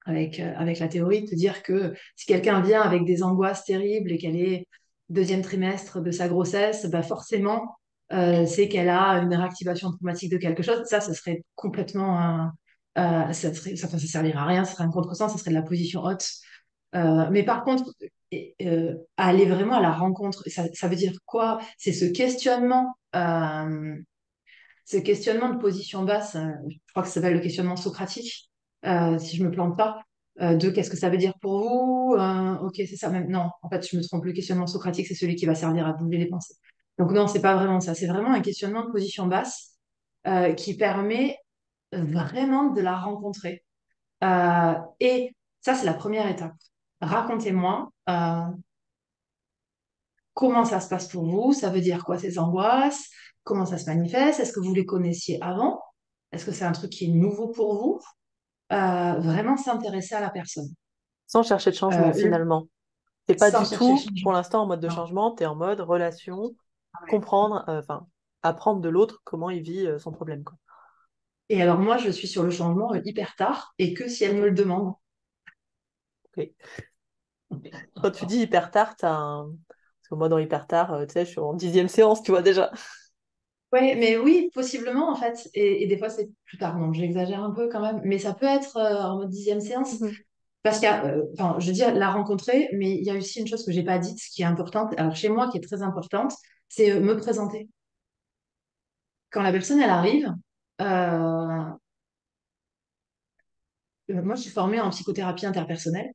avec la théorie de te dire que si quelqu'un vient avec des angoisses terribles et qu'elle est deuxième trimestre de sa grossesse, bah forcément, c'est qu'elle a une réactivation traumatique de quelque chose. Ça, ce serait complètement ça servirait à rien, ce serait un contresens, ce serait de la position haute. Mais par contre, aller vraiment à la rencontre, ça veut dire quoi? C'est ce questionnement de position basse, je crois que ça s'appelle le questionnement socratique, si je me plante pas, de qu'est-ce que ça veut dire pour vous? Ok, c'est ça même. Non, en fait, je me trompe. Le questionnement socratique, c'est celui qui va servir à bouger les pensées. Donc non, c'est pas vraiment ça. C'est vraiment un questionnement de position basse qui permet vraiment de la rencontrer. Et ça, c'est la première étape. Racontez-moi comment ça se passe pour vous, ça veut dire quoi ces angoisses, comment ça se manifeste, est-ce que vous les connaissiez avant, est-ce que c'est un truc qui est nouveau pour vous. Vraiment s'intéresser à la personne. Sans chercher de changement, Le- finalement. T'es pas Sans du chercher le tout, pour changement. l'instant, en mode de Non. changement, t'es en mode relation, Ah ouais. comprendre, enfin, apprendre de l'autre comment il vit son problème, quoi. Et alors moi, je suis sur le changement hyper tard et que si elle me Mhm. le demande. Ok. Quand tu dis hyper tard, t'as un... Parce que moi, dans hyper tard, tu sais, je suis en 10e séance, tu vois, déjà. Ouais, mais oui, possiblement en fait. Et des fois, c'est plus tard. Donc, j'exagère un peu quand même. Mais ça peut être en mode dixième séance. Mhm. Parce qu'il y a, enfin, je veux dire, la rencontrer, mais il y a aussi une chose que j'ai pas dite, qui est importante. Alors, chez moi, qui est très importante, c'est me présenter. Quand la personne, elle arrive, euh, moi, je suis formée en psychothérapie interpersonnelle.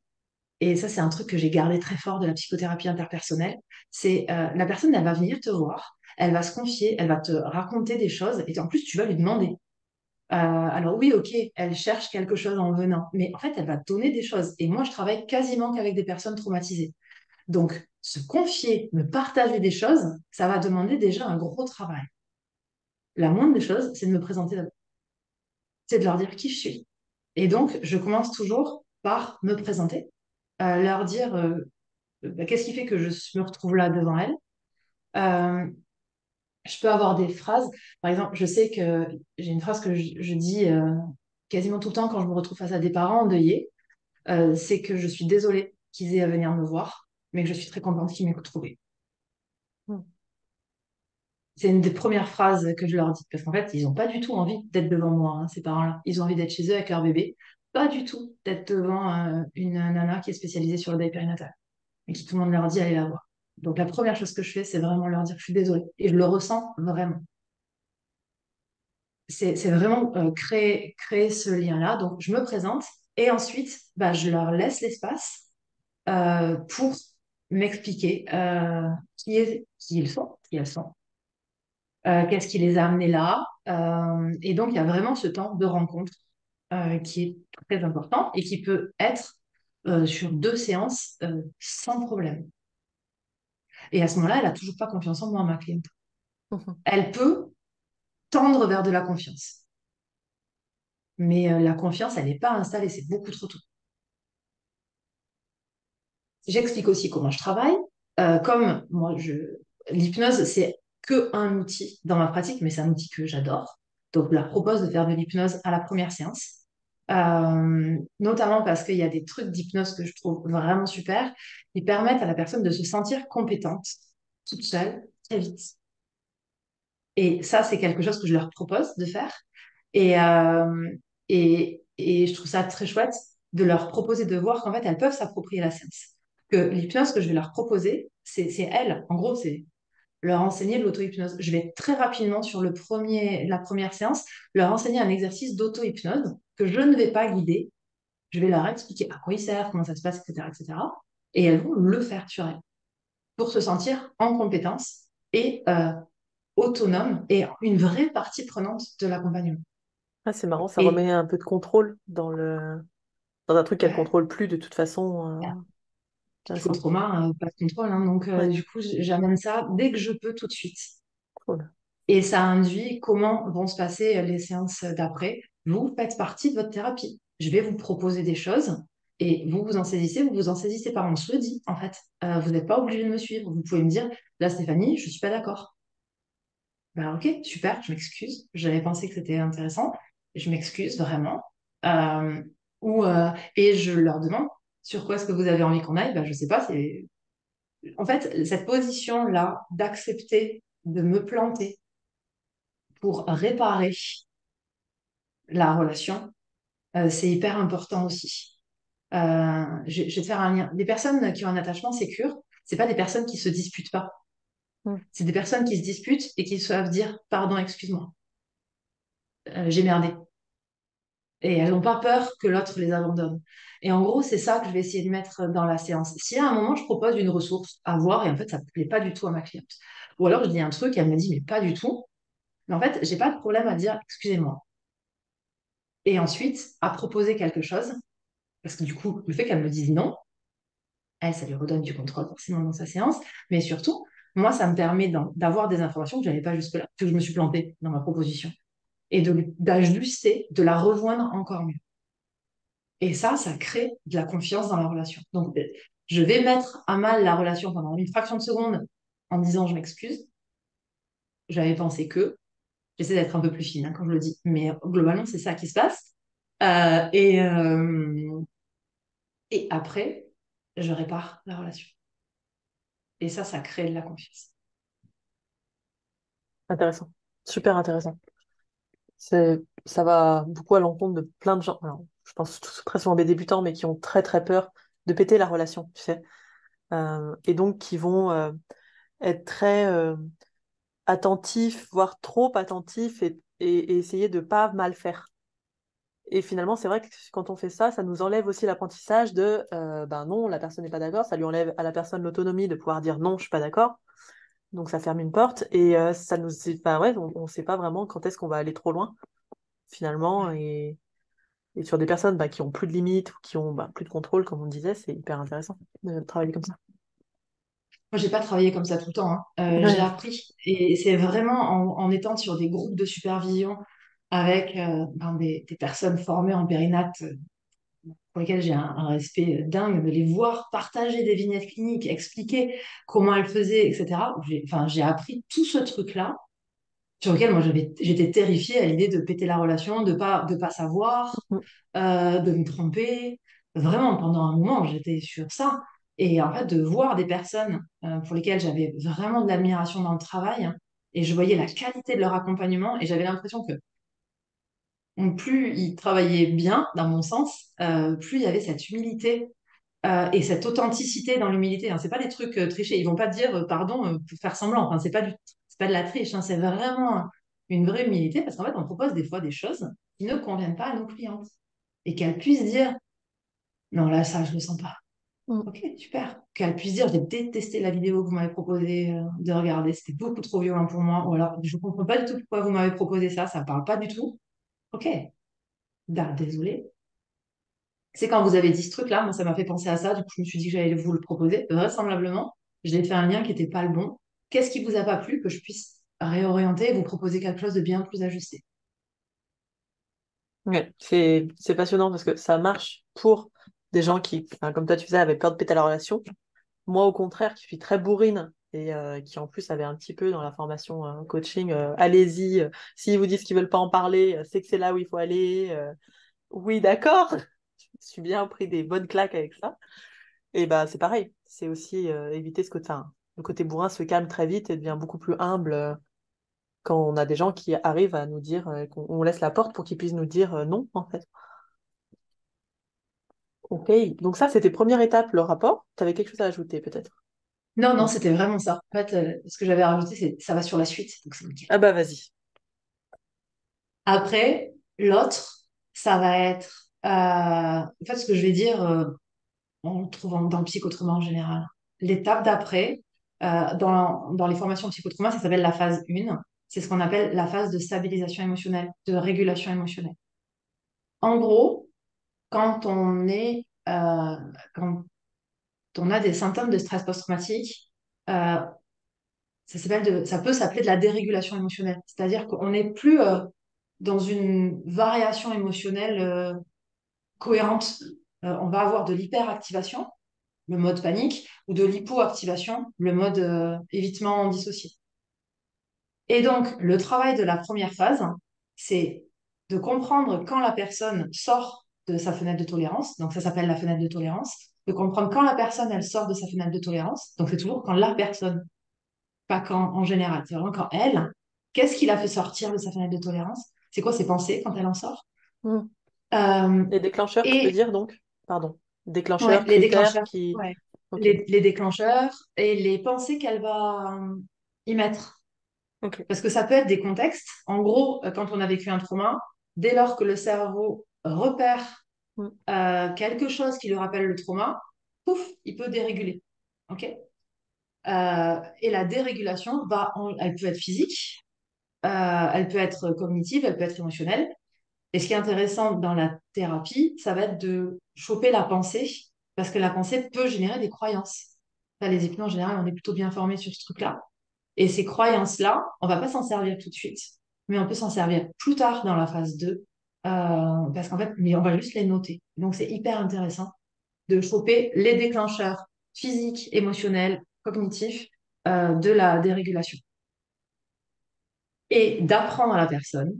Et ça, c'est un truc que j'ai gardé très fort de la psychothérapie interpersonnelle. C'est la personne, elle va venir te voir, elle va se confier, elle va te raconter des choses, et en plus, tu vas lui demander. Alors oui, ok, elle cherche quelque chose en venant, mais en fait, elle va te donner des choses. Et moi, je travaille quasiment qu'avec des personnes traumatisées. Donc, se confier, me partager des choses, ça va demander déjà un gros travail. La moindre des choses, c'est de me présenter d'abord. C'est de leur dire qui je suis. Et donc, je commence toujours par me présenter, leur dire bah, qu'est-ce qui fait que je me retrouve là devant elle. Euh, je peux avoir des phrases. Par exemple, je sais que j'ai une phrase que je dis quasiment tout le temps quand je me retrouve face à des parents endeuillés. C'est que je suis désolée qu'ils aient à venir me voir, mais que je suis très contente qu'ils m'aient trouvé. Mhm. C'est une des premières phrases que je leur dis, parce qu'en fait, ils n'ont pas du tout envie d'être devant moi, hein, ces parents-là. Ils ont envie d'être chez eux avec leur bébé, pas du tout d'être devant une nana qui est spécialisée sur le deuil périnatal, et qui tout le monde leur dit allez la voir. Donc la première chose que je fais, c'est vraiment leur dire je suis désolée. Et je le ressens vraiment. C'est vraiment créer ce lien-là. Donc je me présente et ensuite, bah, je leur laisse l'espace pour m'expliquer qui ils sont, qui elles sont, qu'est-ce qui les a amenés là. Et donc, il y a vraiment ce temps de rencontre qui est très important et qui peut être sur 2 séances sans problème. Et à ce moment-là, elle n'a toujours pas confiance en moi, ma cliente. Mhm. Elle peut tendre vers de la confiance. Mais la confiance, elle n'est pas installée, c'est beaucoup trop tôt. J'explique aussi comment je travaille. Comme moi, l'hypnose, c'est que un outil dans ma pratique, mais c'est un outil que j'adore. Donc, je leur propose de faire de l'hypnose à la première séance. Notamment parce qu'il y a des trucs d'hypnose que je trouve vraiment super, qui permettent à la personne de se sentir compétente, toute seule, très vite. Et ça, c'est quelque chose que je leur propose de faire. Et, et je trouve ça très chouette de leur proposer de voir qu'en fait, elles peuvent s'approprier la séance. Que l'hypnose que je vais leur proposer, c'est elles. En gros, c'est leur enseigner de l'auto-hypnose. Je vais très rapidement sur la première séance, leur enseigner un exercice d'auto-hypnose que je ne vais pas guider. Je vais leur expliquer à quoi il sert, comment ça se passe, etc., etc. Et cetera. Et elles vont le faire sur elles pour se sentir en compétence et autonome et une vraie partie prenante de l'accompagnement. Ah, c'est marrant, ça Et remet un peu de contrôle dans un truc qu'elle ouais, contrôle plus de toute façon. il faut le Intéressant. trauma, pas de contrôle, hein. Donc Ouais, du coup, j'amène ça dès que je peux tout de suite. cool. Et ça induit comment vont se passer les séances d'après. Vous faites partie de votre thérapie. Je vais vous proposer des choses et vous vous en saisissez pas. On se le dit, en fait. Vous n'êtes pas obligé de me suivre. Vous pouvez me dire, là, Stéphanie, je suis pas d'accord. Ben, ok, super, je m'excuse. J'avais pensé que c'était intéressant. Je m'excuse vraiment. Euh, et je leur demande, sur quoi est-ce que vous avez envie qu'on aille? Ben, je sais pas. En fait, cette position-là d'accepter de me planter pour réparer la relation, c'est hyper important aussi. Je vais te faire un lien. Des personnes qui ont un attachement sécure, c'est pas des personnes qui se disputent pas. Mm. C'est des personnes qui se disputent et qui savent dire pardon, excuse-moi, j'ai merdé. Et elles n'ont pas peur que l'autre les abandonne. Et en gros, c'est ça que je vais essayer de mettre dans la séance. Si à un moment, je propose une ressource à voir et en fait, ça ne plaît pas du tout à ma cliente, ou alors je dis un truc et elle me dit, mais pas du tout. Mais en fait, j'ai pas de problème à dire, excusez-moi. Et ensuite, à proposer quelque chose, parce que du coup, le fait qu'elle me dise non, elle, ça lui redonne du contrôle forcément dans sa séance. Mais surtout, moi, ça me permet d'avoir des informations que je n'avais pas jusque-là, que je me suis plantée dans ma proposition. Et d'ajuster, de la rejoindre encore mieux. Et ça crée de la confiance dans la relation. Donc, je vais mettre à mal la relation pendant une fraction de seconde en disant je m'excuse. J'avais pensé que. J'essaie d'être un peu plus fine hein, quand je le dis. Mais globalement, c'est ça qui se passe. Euh, et, euh, et après, je répare la relation. Et ça crée de la confiance. Intéressant. Super intéressant. Ça va beaucoup à l'encontre de plein de gens. Alors, je pense très souvent des débutants, mais qui ont très très peur de péter la relation, tu sais. Et donc qui vont être très attentifs, voire trop attentifs et essayer de pas mal faire. Et finalement, c'est vrai que quand on fait ça, ça nous enlève aussi l'apprentissage de ben non, la personne n'est pas d'accord, ça lui enlève à la personne l'autonomie de pouvoir dire non, je suis pas d'accord. Donc ça ferme une porte et ça nous, ben ouais, on sait pas vraiment quand est-ce qu'on va aller trop loin finalement et sur des personnes bah, qui ont plus de limites ou qui ont bah, plus de contrôle, comme on disait, c'est hyper intéressant de travailler comme ça. Moi, j'ai pas travaillé comme ça tout le temps, hein. J'ai Ouais. appris. Et c'est vraiment en étant sur des groupes de supervision avec ben, des personnes formées en périnate pour lesquelles j'ai un respect dingue, de les voir partager des vignettes cliniques, expliquer comment elles faisaient, etc. Enfin, j'ai appris tout ce truc-là sur lequel moi j'étais terrifiée à l'idée de péter la relation, de pas savoir, de me tromper. Vraiment, pendant un moment, j'étais sur ça. Et en fait, de voir des personnes pour lesquelles j'avais vraiment de l'admiration dans le travail, hein, et je voyais la qualité de leur accompagnement, et j'avais l'impression que plus ils travaillaient bien, dans mon sens, plus il y avait cette humilité et cette authenticité dans l'humilité. Hein. C'est pas des trucs trichés. Ils vont pas te dire pardon pour faire semblant. Enfin, c'est pas de la triche. Hein. C'est vraiment une vraie humilité parce qu'en fait, on propose des fois des choses qui ne conviennent pas à nos clientes et qu'elles puissent dire non, là, ça, je le sens pas. Mm. Ok, super. Qu'elles puissent dire j'ai détesté la vidéo que vous m'avez proposé de regarder. C'était beaucoup trop violent pour moi. Ou alors, je comprends pas du tout pourquoi vous m'avez proposé ça. Ça parle pas du tout. Ok, désolé. C'est quand vous avez dit ce truc-là, moi, ça m'a fait penser à ça. Du coup, je me suis dit que j'allais vous le proposer. Vraisemblablement, je l'ai fait un lien qui n'était pas le bon. Qu'est-ce qui vous a pas plu que je puisse réorienter et vous proposer quelque chose de bien plus ajusté? Ouais, c'est passionnant parce que ça marche pour des gens qui, enfin, comme toi tu faisais, avaient peur de péter la relation. Moi, au contraire, qui suis très bourrine et qui en plus avait un petit peu dans la formation coaching, allez-y, s'ils vous disent qu'ils veulent pas en parler, c'est que c'est là où il faut aller. Oui, d'accord. Je me suis bien pris des bonnes claques avec ça. Et bah c'est pareil, c'est aussi éviter ce côté, enfin, le côté bourrin se calme très vite et devient beaucoup plus humble quand on a des gens qui arrivent à nous dire, qu'on on laisse la porte pour qu'ils puissent nous dire non, en fait. Ok, donc ça c'était première étape, le rapport. Tu avais quelque chose à ajouter peut-être? Non, non, Non. c'était vraiment ça. En fait, ce que j'avais rajouté, c'est ça va sur la suite. Donc, c'est nickel. Ah bah vas-y. Après, l'autre, ça va être, en fait, ce que je vais dire, on le trouve dans le psychotrauma en général. L'étape d'après, dans les formations psychotrauma, ça s'appelle la phase 1. C'est ce qu'on appelle la phase de stabilisation émotionnelle, de régulation émotionnelle. En gros, quand on est, quand on a des symptômes de stress post-traumatique, euh, ça peut s'appeler de la dérégulation émotionnelle. C'est-à-dire qu'on n'est plus dans une variation émotionnelle cohérente. On va avoir de l'hyperactivation, le mode panique, ou de l'hypoactivation, le mode évitement dissocié. Et donc, le travail de la première phase, c'est de comprendre quand la personne sort de sa fenêtre de tolérance. Donc, ça s'appelle la fenêtre de tolérance. De comprendre quand la personne, elle sort de sa fenêtre de tolérance. Donc, c'est toujours quand la personne, pas quand en général. C'est vraiment quand elle, qu'est-ce qui l'a fait sortir de sa fenêtre de tolérance? C'est quoi ses pensées quand elle en sort? Hmm. Euh, Les déclencheurs, tu veux et dire donc? Pardon. ouais, Déclencheurs, les critères déclencheurs, qui. ouais. Ok. Les déclencheurs et les pensées qu'elle va y mettre. Ok. Parce que ça peut être des contextes. En gros, quand on a vécu un trauma, dès lors que le cerveau repère Hmm. quelque chose qui lui rappelle le trauma, pouf, il peut déréguler. OK? Et la dérégulation elle peut être physique, elle peut être cognitive, elle peut être émotionnelle. Et ce qui est intéressant dans la thérapie, ça va être de choper la pensée, parce que la pensée peut générer des croyances. Là, les hypnos, en général, on est plutôt bien formés sur ce truc-là. Et ces croyances-là, on va pas s'en servir tout de suite, mais on peut s'en servir plus tard dans la phase 2, parce qu'en fait, mais on va juste les noter. Donc, c'est hyper intéressant de choper les déclencheurs physiques, émotionnels, cognitifs de la dérégulation et d'apprendre à la personne.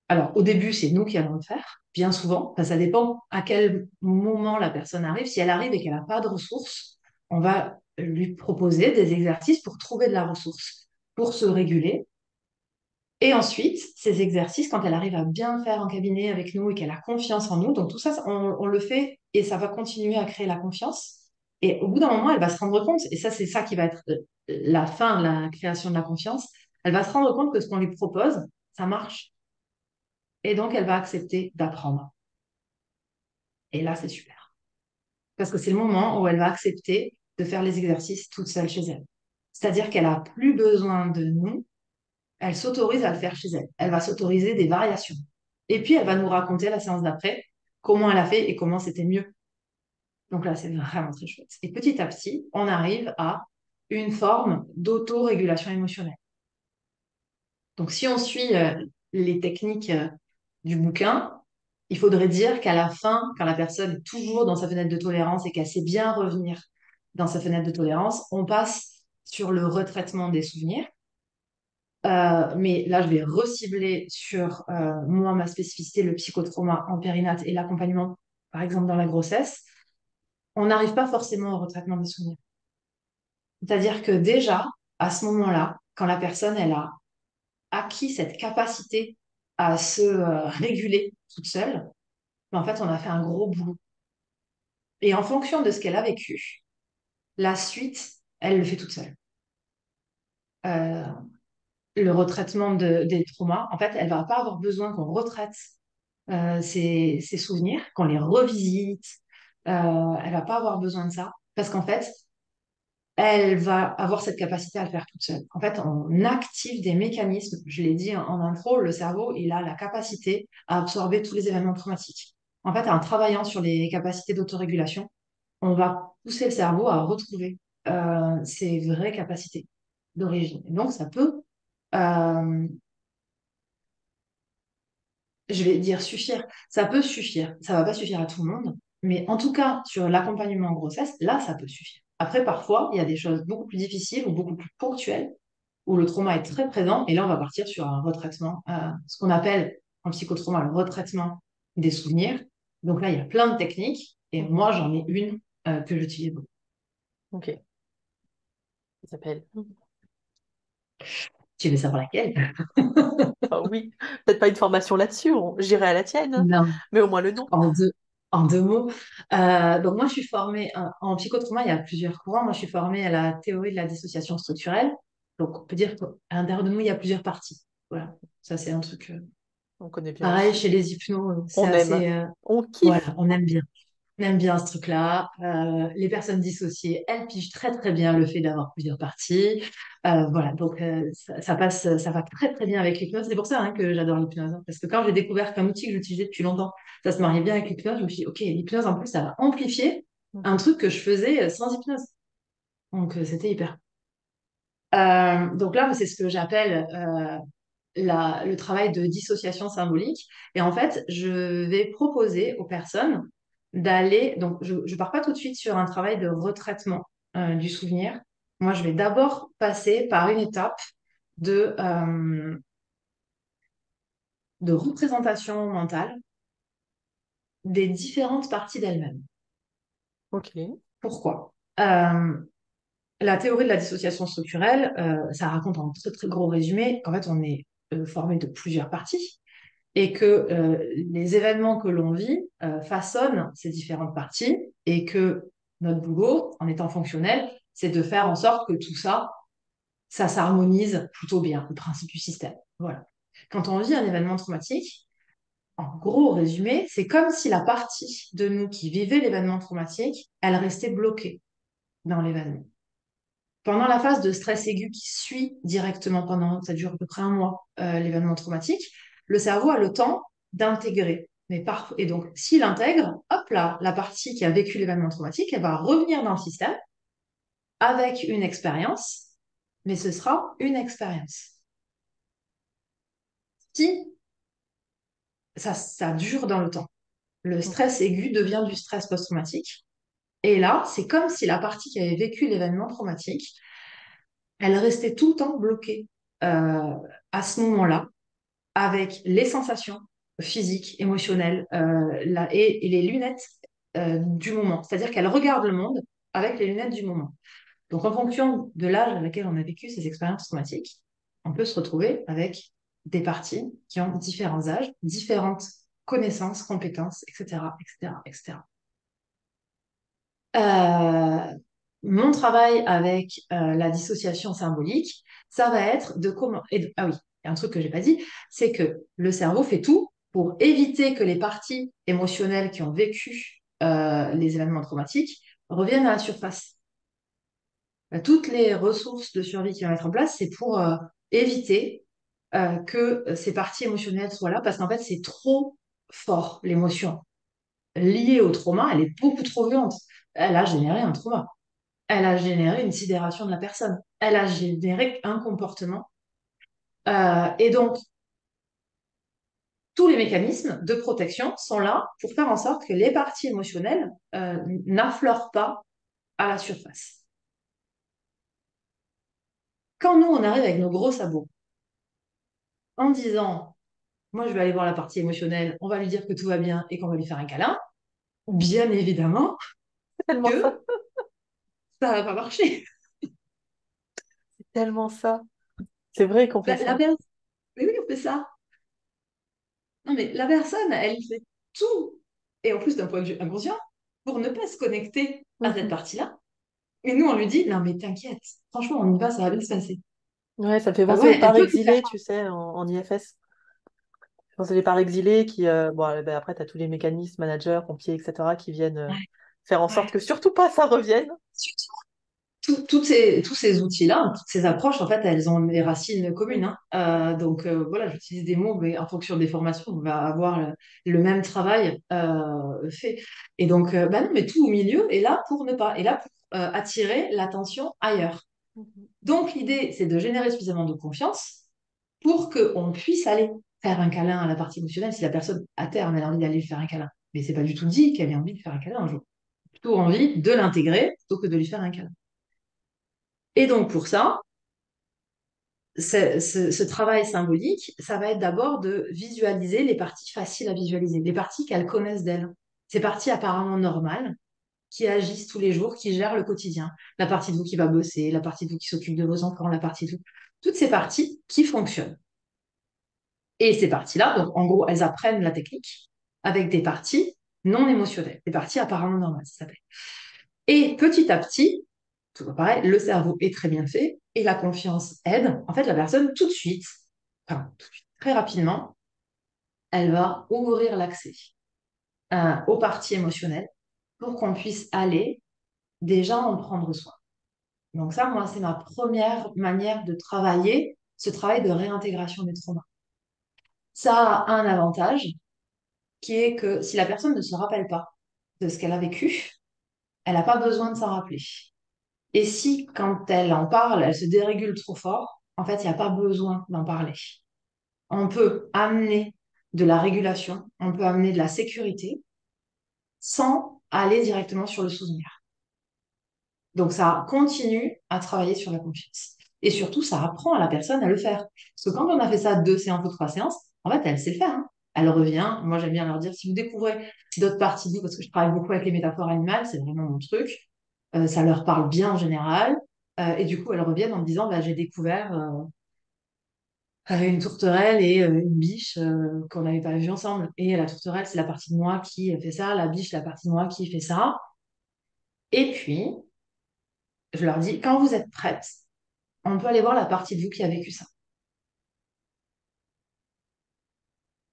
Alors, au début, c'est nous qui allons le faire, bien souvent. Enfin, ça dépend à quel moment la personne arrive. Si elle arrive et qu'elle n'a pas de ressources, on va lui proposer des exercices pour trouver de la ressource, pour se réguler. Et ensuite, ces exercices, quand elle arrive à bien faire en cabinet avec nous et qu'elle a confiance en nous, donc tout ça, on le fait et ça va continuer à créer la confiance. Et au bout d'un moment, elle va se rendre compte, et ça, c'est ça qui va être la fin de la création de la confiance, elle va se rendre compte que ce qu'on lui propose, ça marche. Et donc, elle va accepter d'apprendre. Et là, c'est super. Parce que c'est le moment où elle va accepter de faire les exercices toute seule chez elle. C'est-à-dire qu'elle n'a plus besoin de nous, elle s'autorise à le faire chez elle. Elle va s'autoriser des variations. Et puis, elle va nous raconter la séance d'après, comment elle a fait et comment c'était mieux. Donc là, c'est vraiment très chouette. Et petit à petit, on arrive à une forme d'autorégulation émotionnelle. Donc, si on suit les techniques du bouquin, il faudrait dire qu'à la fin, quand la personne est toujours dans sa fenêtre de tolérance et qu'elle sait bien revenir dans sa fenêtre de tolérance, on passe sur le retraitement des souvenirs. Mais là, je vais recibler sur moi, ma spécificité, le psychotrauma en périnate et l'accompagnement, par exemple, dans la grossesse. On n'arrive pas forcément au retraitement des souvenirs. C'est-à-dire que déjà, à ce moment-là, quand la personne, elle a acquis cette capacité à se réguler toute seule, ben, en fait, on a fait un gros boulot. Et en fonction de ce qu'elle a vécu, la suite, elle le fait toute seule. Euh, le retraitement des traumas, en fait, elle va pas avoir besoin qu'on retraite ses souvenirs, qu'on les revisite. Elle va pas avoir besoin de ça parce qu'en fait, elle va avoir cette capacité à le faire toute seule. En fait, on active des mécanismes. Je l'ai dit en intro, le cerveau, il a la capacité à absorber tous les événements traumatiques. En fait, en travaillant sur les capacités d'autorégulation, on va pousser le cerveau à retrouver ses vraies capacités d'origine. Et donc, ça peut, euh, je vais dire suffire, ça peut suffire. Ça va pas suffire à tout le monde, mais en tout cas, sur l'accompagnement en grossesse, là, ça peut suffire. Après, parfois, il y a des choses beaucoup plus difficiles ou beaucoup plus ponctuelles où le trauma est très présent, et là, on va partir sur un retraitement, ce qu'on appelle en psychotrauma le retraitement des souvenirs. Donc là, il y a plein de techniques, et Mhm. moi, j'en ai une que j'utilise beaucoup. Ok. Ça s'appelle. Tu veux savoir laquelle? Ah oui. Peut-être pas une formation là-dessus. J'irai à la tienne, Non, mais au moins le nom. en deux mots. Donc moi, je suis formée en psychotrauma, il y a plusieurs courants. Moi, je suis formée à la théorie de la dissociation structurelle. Donc, on peut dire qu'à l'intérieur de nous, il y a plusieurs parties. Voilà, ça c'est un truc. On connaît bien Pareil, aussi. chez les hypnos, c'est On aime. assez. On Voilà, kiffe. on aime bien. On aime bien ce truc-là. Les personnes dissociées, elles pigent très très bien le fait d'avoir plusieurs parties. Voilà, donc ça passe, ça va très très bien avec l'hypnose. C'est pour ça hein, que j'adore l'hypnose, hein, parce que quand j'ai découvert qu'un outil que j'utilisais depuis longtemps, ça se mariait bien avec l'hypnose, je me suis dit, ok, l'hypnose en plus, ça va amplifier un Mhm. truc que je faisais sans hypnose. Donc c'était hyper. Donc là, c'est ce que j'appelle le travail de dissociation symbolique. Et en fait, je vais proposer aux personnes d'aller. Donc, je ne pars pas tout de suite sur un travail de retraitement du souvenir. Moi, je vais d'abord passer par une étape de représentation mentale des différentes parties d'elle-même. Ok. Pourquoi? La théorie de la dissociation structurelle, ça raconte en très très gros résumé qu'en fait on est formé de plusieurs parties et que les événements que l'on vit façonnent ces différentes parties et que notre boulot, en étant fonctionnel, c'est de faire en sorte que tout ça, ça s'harmonise plutôt bien, le principe du système. Voilà. Quand on vit un événement traumatique, en gros résumé, c'est comme si la partie de nous qui vivait l'événement traumatique, elle restait bloquée dans l'événement. Pendant la phase de stress aigu qui suit directement ça dure à peu près un mois, l'événement traumatique, le cerveau a le temps d'intégrer. Et donc, s'il intègre, hop là, la partie qui a vécu l'événement traumatique, elle va revenir dans le système avec une expérience, mais ce sera une expérience. Si ça dure dans le temps, le stress aigu devient du stress post-traumatique. Et là, c'est comme si la partie qui avait vécu l'événement traumatique, elle restait tout le temps bloquée euh, à ce moment-là avec les sensations physiques, émotionnelles et les lunettes du moment. C'est-à-dire qu'elle regarde le monde avec les lunettes du moment. Donc, en fonction de l'âge à laquelle on a vécu ces expériences traumatiques, on peut se retrouver avec des parties qui ont différents âges, différentes connaissances, compétences, etc., etc., etc. Mon travail avec la dissociation symbolique, ça va être de comment. Ah oui, il y a un truc que j'ai pas dit, c'est que le cerveau fait tout pour éviter que les parties émotionnelles qui ont vécu les événements traumatiques reviennent à la surface. Toutes les ressources de survie qui vont être en place, c'est pour éviter que ces parties émotionnelles soient là, parce qu'en fait, c'est trop fort, l'émotion liée au trauma, elle est beaucoup trop violente. Elle a généré un trauma. Elle a généré une sidération de la personne. Elle a généré un comportement. Et donc, tous les mécanismes de protection sont là pour faire en sorte que les parties émotionnelles n'affleurent pas à la surface. Quand nous, on arrive avec nos gros sabots en disant, moi, je vais aller voir la partie émotionnelle, on va lui dire que tout va bien et qu'on va lui faire un câlin, bien évidemment C'est tellement ça. que ça va pas marcher. C'est tellement ça. C'est vrai qu'on fait La ça. personne, mais oui, on fait ça. Non, mais la personne, elle fait tout, et en plus d'un point de vue inconscient, pour ne pas se connecter à cette Mhm. partie-là. Et nous, on lui dit, non, mais t'inquiète, franchement, on y va, ça va bien se passer. Ouais, ça me fait Bah penser aux ouais, elle parts peut lui faire. exilées, tu sais, en IFS. Je pense que les parts exilées qui, bon, ben après, tu as tous les mécanismes, managers, pompiers, etc., qui viennent Ouais, faire en sorte ouais. que surtout pas ça revienne. Tous ces outils-là, toutes ces approches, en fait, elles ont des racines communes, hein. Donc voilà, j'utilise des mots, mais en fonction des formations, on va avoir le même travail fait. Et donc, bah non, mais tout au milieu est là pour ne pas, est là pour attirer l'attention ailleurs. Mhm. Donc l'idée, c'est de générer suffisamment de confiance pour qu'on puisse aller faire un câlin à la partie émotionnelle si la personne, à terme, elle a envie d'aller lui faire un câlin. Mais c'est pas du tout dit qu'elle ait envie de faire un câlin un jour. Plutôt envie de l'intégrer plutôt que de lui faire un câlin. Et donc pour ça, ce travail symbolique, ça va être d'abord de visualiser les parties faciles à visualiser, les parties qu'elles connaissent d'elles. Ces parties apparemment normales, qui agissent tous les jours, qui gèrent le quotidien. La partie de vous qui va bosser, la partie de vous qui s'occupe de vos enfants, la partie de vous. Toutes ces parties qui fonctionnent. Et ces parties-là, donc en gros, elles apprennent la technique avec des parties non émotionnelles, des parties apparemment normales, ça s'appelle. Et petit à petit, tout pareil, le cerveau est très bien fait et la confiance aide. En fait, la personne, tout de suite, très rapidement, elle va ouvrir l'accès aux parties émotionnelles pour qu'on puisse aller déjà en prendre soin. Donc ça, moi, c'est ma première manière de travailler ce travail de réintégration des traumas. Ça a un avantage qui est que si la personne ne se rappelle pas de ce qu'elle a vécu, elle n'a pas besoin de s'en rappeler. Et si, quand elle en parle, elle se dérégule trop fort, en fait, il n'y a pas besoin d'en parler. On peut amener de la régulation, on peut amener de la sécurité sans aller directement sur le souvenir. Donc, ça continue à travailler sur la confiance. Et surtout, ça apprend à la personne à le faire. Parce que quand on a fait ça 2 séances ou 3 séances, en fait, elle sait le faire, hein. Elle revient. Moi, j'aime bien leur dire, si vous découvrez d'autres parties de vous, parce que je travaille beaucoup avec les métaphores animales, c'est vraiment mon truc, ça leur parle bien en général. Et du coup, elles reviennent en me disant, bah, j'ai découvert une tourterelle et une biche qu'on n'avait pas vues ensemble. Et la tourterelle, c'est la partie de moi qui fait ça, la biche, la partie de moi qui fait ça. Et puis, je leur dis, quand vous êtes prêtes, on peut aller voir la partie de vous qui a vécu ça.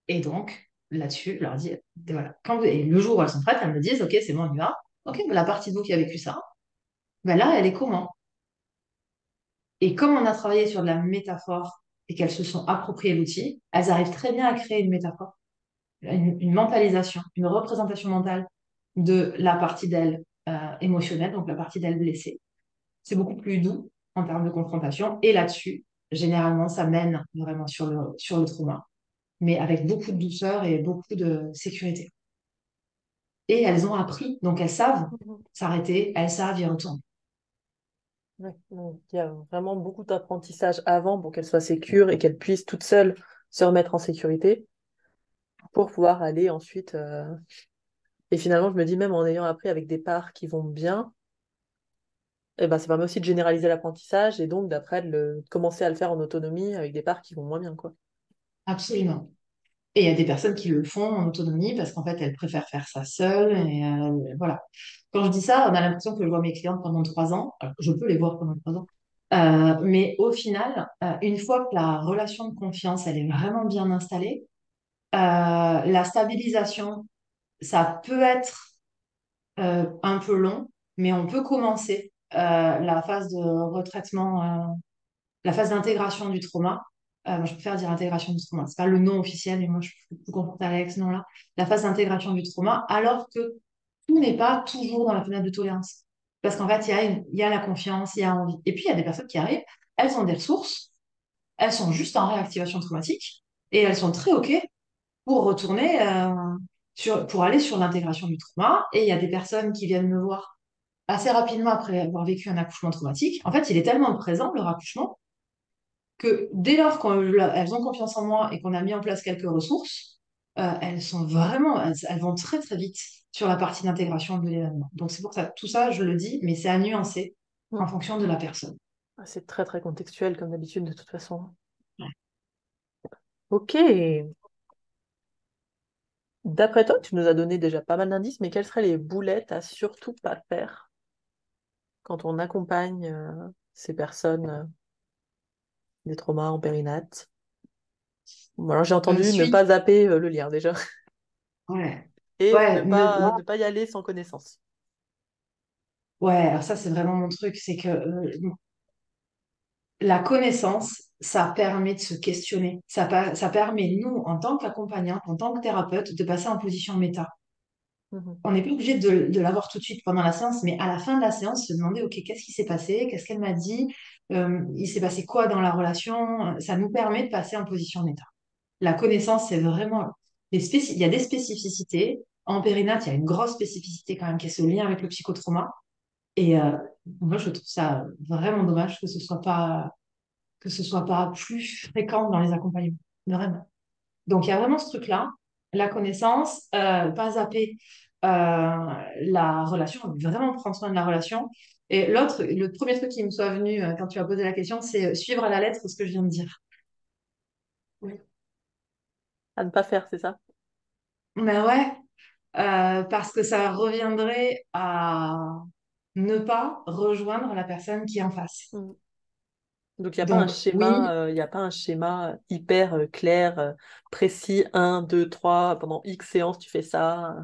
Et donc, là-dessus, je leur dis, et voilà, et le jour où elles sont prêtes, elles me disent, OK, c'est bon, on y va. OK, bah, la partie de vous qui a vécu ça, ben là, elle est comment? Et comme on a travaillé sur de la métaphore et qu'elles se sont appropriées l'outil, elles arrivent très bien à créer une métaphore, une mentalisation, une représentation mentale de la partie d'elle émotionnelle, donc la partie d'elle blessée. C'est beaucoup plus doux en termes de confrontation. Et là-dessus, généralement, ça mène vraiment sur le trauma, mais avec beaucoup de douceur et beaucoup de sécurité. Et elles ont appris, donc elles savent Mhm. s'arrêter, elles savent y retourner. Ouais, donc, il y a vraiment beaucoup d'apprentissage avant pour qu'elle soit sécure et qu'elle puisse toute seule se remettre en sécurité pour pouvoir aller ensuite. Et finalement, je me dis même en ayant appris avec des parts qui vont bien, eh ben, ça permet aussi de généraliser l'apprentissage et donc d'après de commencer à le faire en autonomie avec des parts qui vont moins bien, quoi. Absolument. Et il y a des personnes qui le font en autonomie parce qu'en fait, elles préfèrent faire ça seules. Mm. Et voilà. Quand je dis ça, on a l'impression que je vois mes clientes pendant 3 ans. Alors, je peux les voir pendant 3 ans. Mais au final, une fois que la relation de confiance, elle est vraiment bien installée, la stabilisation, ça peut être un peu long, mais on peut commencer la phase de retraitement, la phase d'intégration du trauma. Moi, je préfère dire intégration du trauma. C'est pas le nom officiel, mais moi, je suis plus confortable avec ce nom-là. La phase d'intégration du trauma, alors que tout n'est pas toujours dans la fenêtre de tolérance. Parce qu'en fait, il y a la confiance, il y a envie. Et puis, il y a des personnes qui arrivent, elles ont des ressources, elles sont juste en réactivation traumatique, et elles sont très OK pour retourner pour aller sur l'intégration du trauma. Et il y a des personnes qui viennent me voir assez rapidement après avoir vécu un accouchement traumatique. En fait, il est tellement présent, leur accouchement, que dès lors qu'elles ont confiance en moi et qu'on a mis en place quelques ressources, elles sont vraiment, elles vont très très vite sur la partie d'intégration de l'événement. Donc c'est pour ça, tout ça, je le dis, mais c'est à nuancer Mm. en fonction de la personne. Ah, c'est très très contextuel comme d'habitude de toute façon. Ouais. Ok. D'après toi, tu nous as donné déjà pas mal d'indices, mais quelles seraient les boulettes à surtout pas faire quand on accompagne ces personnes des traumas en périnate? Bon, alors j'ai entendu ne Suis. pas zapper le lien déjà Ouais. et Ouais, ne pas y aller sans connaissance. ouais, alors ça, c'est vraiment mon truc, c'est que la connaissance, ça permet de se questionner. Ça permet, nous, en tant qu'accompagnants, en tant que thérapeute, de passer en position méta. Mhm. On n'est pas obligé de l'avoir tout de suite pendant la séance, mais à la fin de la séance, se demander, OK, qu'est-ce qui s'est passé? Qu'est-ce qu'elle m'a dit? Il s'est passé quoi dans la relation? Ça nous permet de passer en position méta. La connaissance, c'est vraiment... Il y a des spécificités. En périnate, il y a une grosse spécificité quand même qui est ce lien avec le psychotrauma. Et moi, je trouve ça vraiment dommage que ce soit pas plus fréquent dans les accompagnements. Vraiment. Donc, il y a vraiment ce truc-là, la connaissance, pas zapper la relation, vraiment prendre soin de la relation. Et le premier truc qui me soit venu quand tu as posé la question, c'est suivre à la lettre ce que je viens de dire. Oui. À ne pas faire, c'est ça? Mais ouais, parce que ça reviendrait à ne pas rejoindre la personne qui est en face. Mhm. Donc Donc, oui, il y a pas un schéma hyper clair, précis, un, 2, 3, pendant X séances, tu fais ça.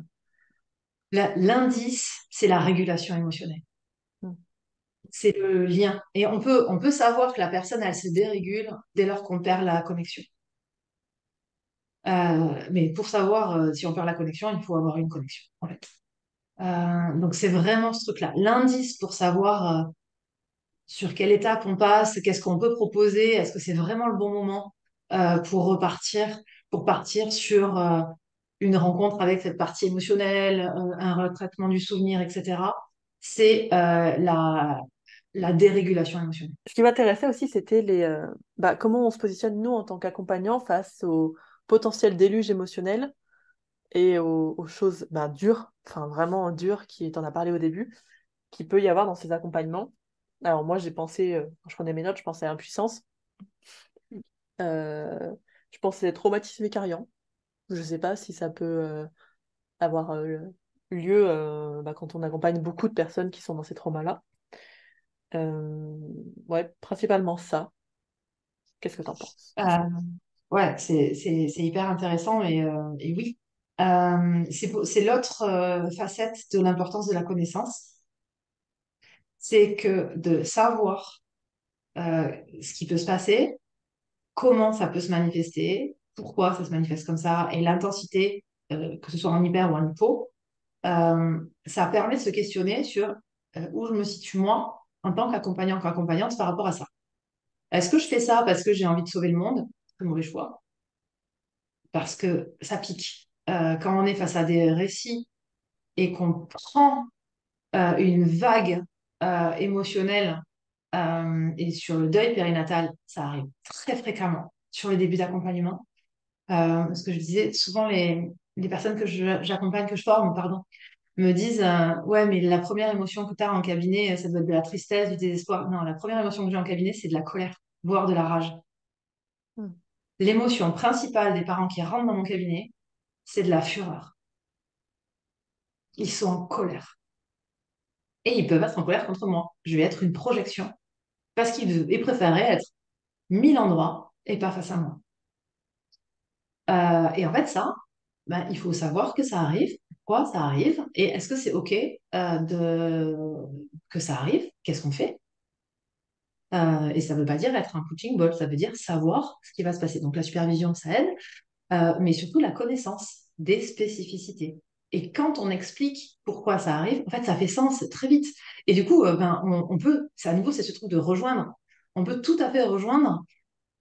l'indice, c'est la régulation émotionnelle. Mhm. C'est le lien. Et on peut savoir que la personne, elle se dérégule dès lors qu'on perd la connexion. Mais pour savoir si on perd la connexion, il faut avoir une connexion, en fait. Donc c'est vraiment ce truc-là. L'indice pour savoir. sur quelle étape on passe, qu'est-ce qu'on peut proposer, est-ce que c'est vraiment le bon moment pour repartir, pour partir sur une rencontre avec cette partie émotionnelle, un retraitement du souvenir, etc. C'est la dérégulation émotionnelle. Ce qui m'intéressait aussi, c'était comment on se positionne, nous, en tant qu'accompagnants, face au potentiel déluge émotionnel et aux choses dures, enfin vraiment dures, qui t'en as parlé au début, qu'il peut y avoir dans ces accompagnements. Alors moi, j'ai pensé, quand je prenais mes notes, je pensais à impuissance, euh, je pensais traumatisme écarriant. Je sais pas si ça peut avoir lieu quand on accompagne beaucoup de personnes qui sont dans ces traumas-là. Euh, ouais, principalement ça. Qu'est-ce que t'en penses? Euh, ouais, c'est hyper intéressant et oui. C'est l'autre facette de l'importance de la connaissance, c'est que de savoir ce qui peut se passer, comment ça peut se manifester, pourquoi ça se manifeste comme ça, et l'intensité, que ce soit en hyper ou en hypo, ça permet de se questionner sur où je me situe moi en tant qu'accompagnant, qu'accompagnante par rapport à ça. Est-ce que je fais ça parce que j'ai envie de sauver le monde? C'est un mauvais choix, parce que ça pique. Quand on est face à des récits et qu'on prend une vague émotionnelle et sur le deuil périnatal, ça arrive très fréquemment sur le début d'accompagnement. Ce que je disais, souvent les personnes que j'accompagne, que je forme, pardon, me disent ouais, mais la première émotion que tu as en cabinet, ça doit être de la tristesse, du désespoir. Non, la première émotion que j'ai en cabinet, c'est de la colère, voire de la rage. Hmm. L'émotion principale des parents qui rentrent dans mon cabinet, c'est de la fureur. Ils sont en colère. Et ils peuvent être en colère contre moi. Je vais être une projection parce qu'ils préféraient être 1000 endroits et pas face à moi. Et en fait, ça, ben, il faut savoir que ça arrive, pourquoi ça arrive, et est-ce que c'est OK que ça arrive, qu'est-ce qu'on fait? Et ça ne veut pas dire être un coaching ball, ça veut dire savoir ce qui va se passer. Donc la supervision, ça aide, mais surtout la connaissance des spécificités. Et quand on explique pourquoi ça arrive, en fait, ça fait sens très vite. Et du coup, ben, on peut, c'est à nouveau, c'est ce truc de rejoindre. On peut tout à fait rejoindre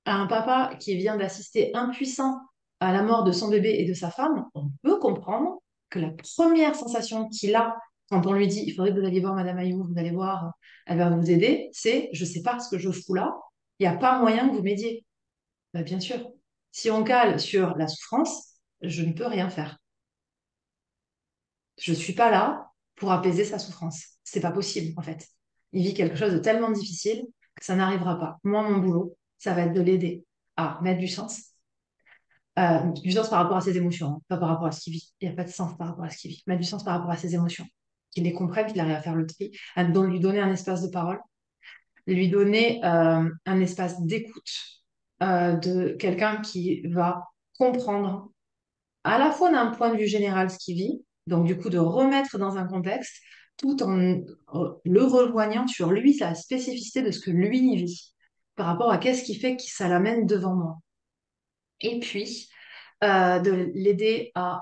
un papa qui vient d'assister impuissant à la mort de son bébé et de sa femme. On peut comprendre que la première sensation qu'il a quand on lui dit il faudrait que vous alliez voir Madame Ayou, vous allez voir, elle va vous aider, c'est je ne sais pas ce que je fous là, il n'y a pas moyen que vous m'aidiez. Ben, bien sûr, si on cale sur la souffrance, je ne peux rien faire. Je ne suis pas là pour apaiser sa souffrance. C'est pas possible, en fait. Il vit quelque chose de tellement difficile que ça n'arrivera pas. Moi, mon boulot, ça va être de l'aider à mettre du sens par rapport à ses émotions, hein, pas par rapport à ce qu'il vit. Il n'y a pas de sens par rapport à ce qu'il vit. Mettre du sens par rapport à ses émotions. Qu'il les comprenne, qu'il arrive à faire le tri, lui donner un espace de parole, lui donner un espace d'écoute de quelqu'un qui va comprendre à la fois d'un point de vue général ce qu'il vit, donc du coup de remettre dans un contexte, tout en le rejoignant sur lui, sa spécificité de ce que lui il vit, par rapport à qu'est-ce qui fait que ça l'amène devant moi. Et puis, de l'aider à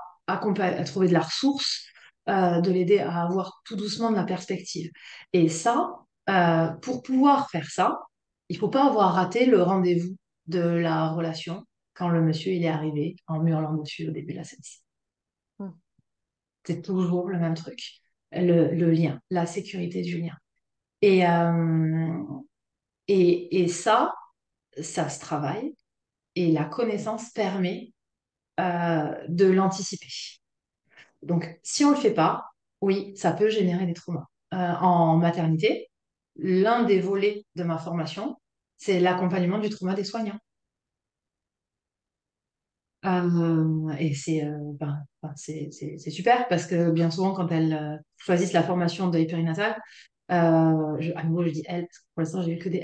trouver de la ressource, de l'aider à avoir tout doucement de la perspective. Et ça, pour pouvoir faire ça, il faut pas avoir raté le rendez-vous de la relation quand le monsieur il est arrivé en hurlant dessus au début de la scène. Hmm. C'est toujours le même truc, le lien, la sécurité du lien. Et, euh, et ça se travaille et la connaissance permet de l'anticiper. Donc, si on ne le fait pas, oui, ça peut générer des traumas. En maternité, l'un des volets de ma formation, c'est l'accompagnement du trauma des soignants. Et c'est super parce que bien souvent, quand elles choisissent la formation de périnatal, à nouveau, je dis elles, parce que pour l'instant, j'ai eu que des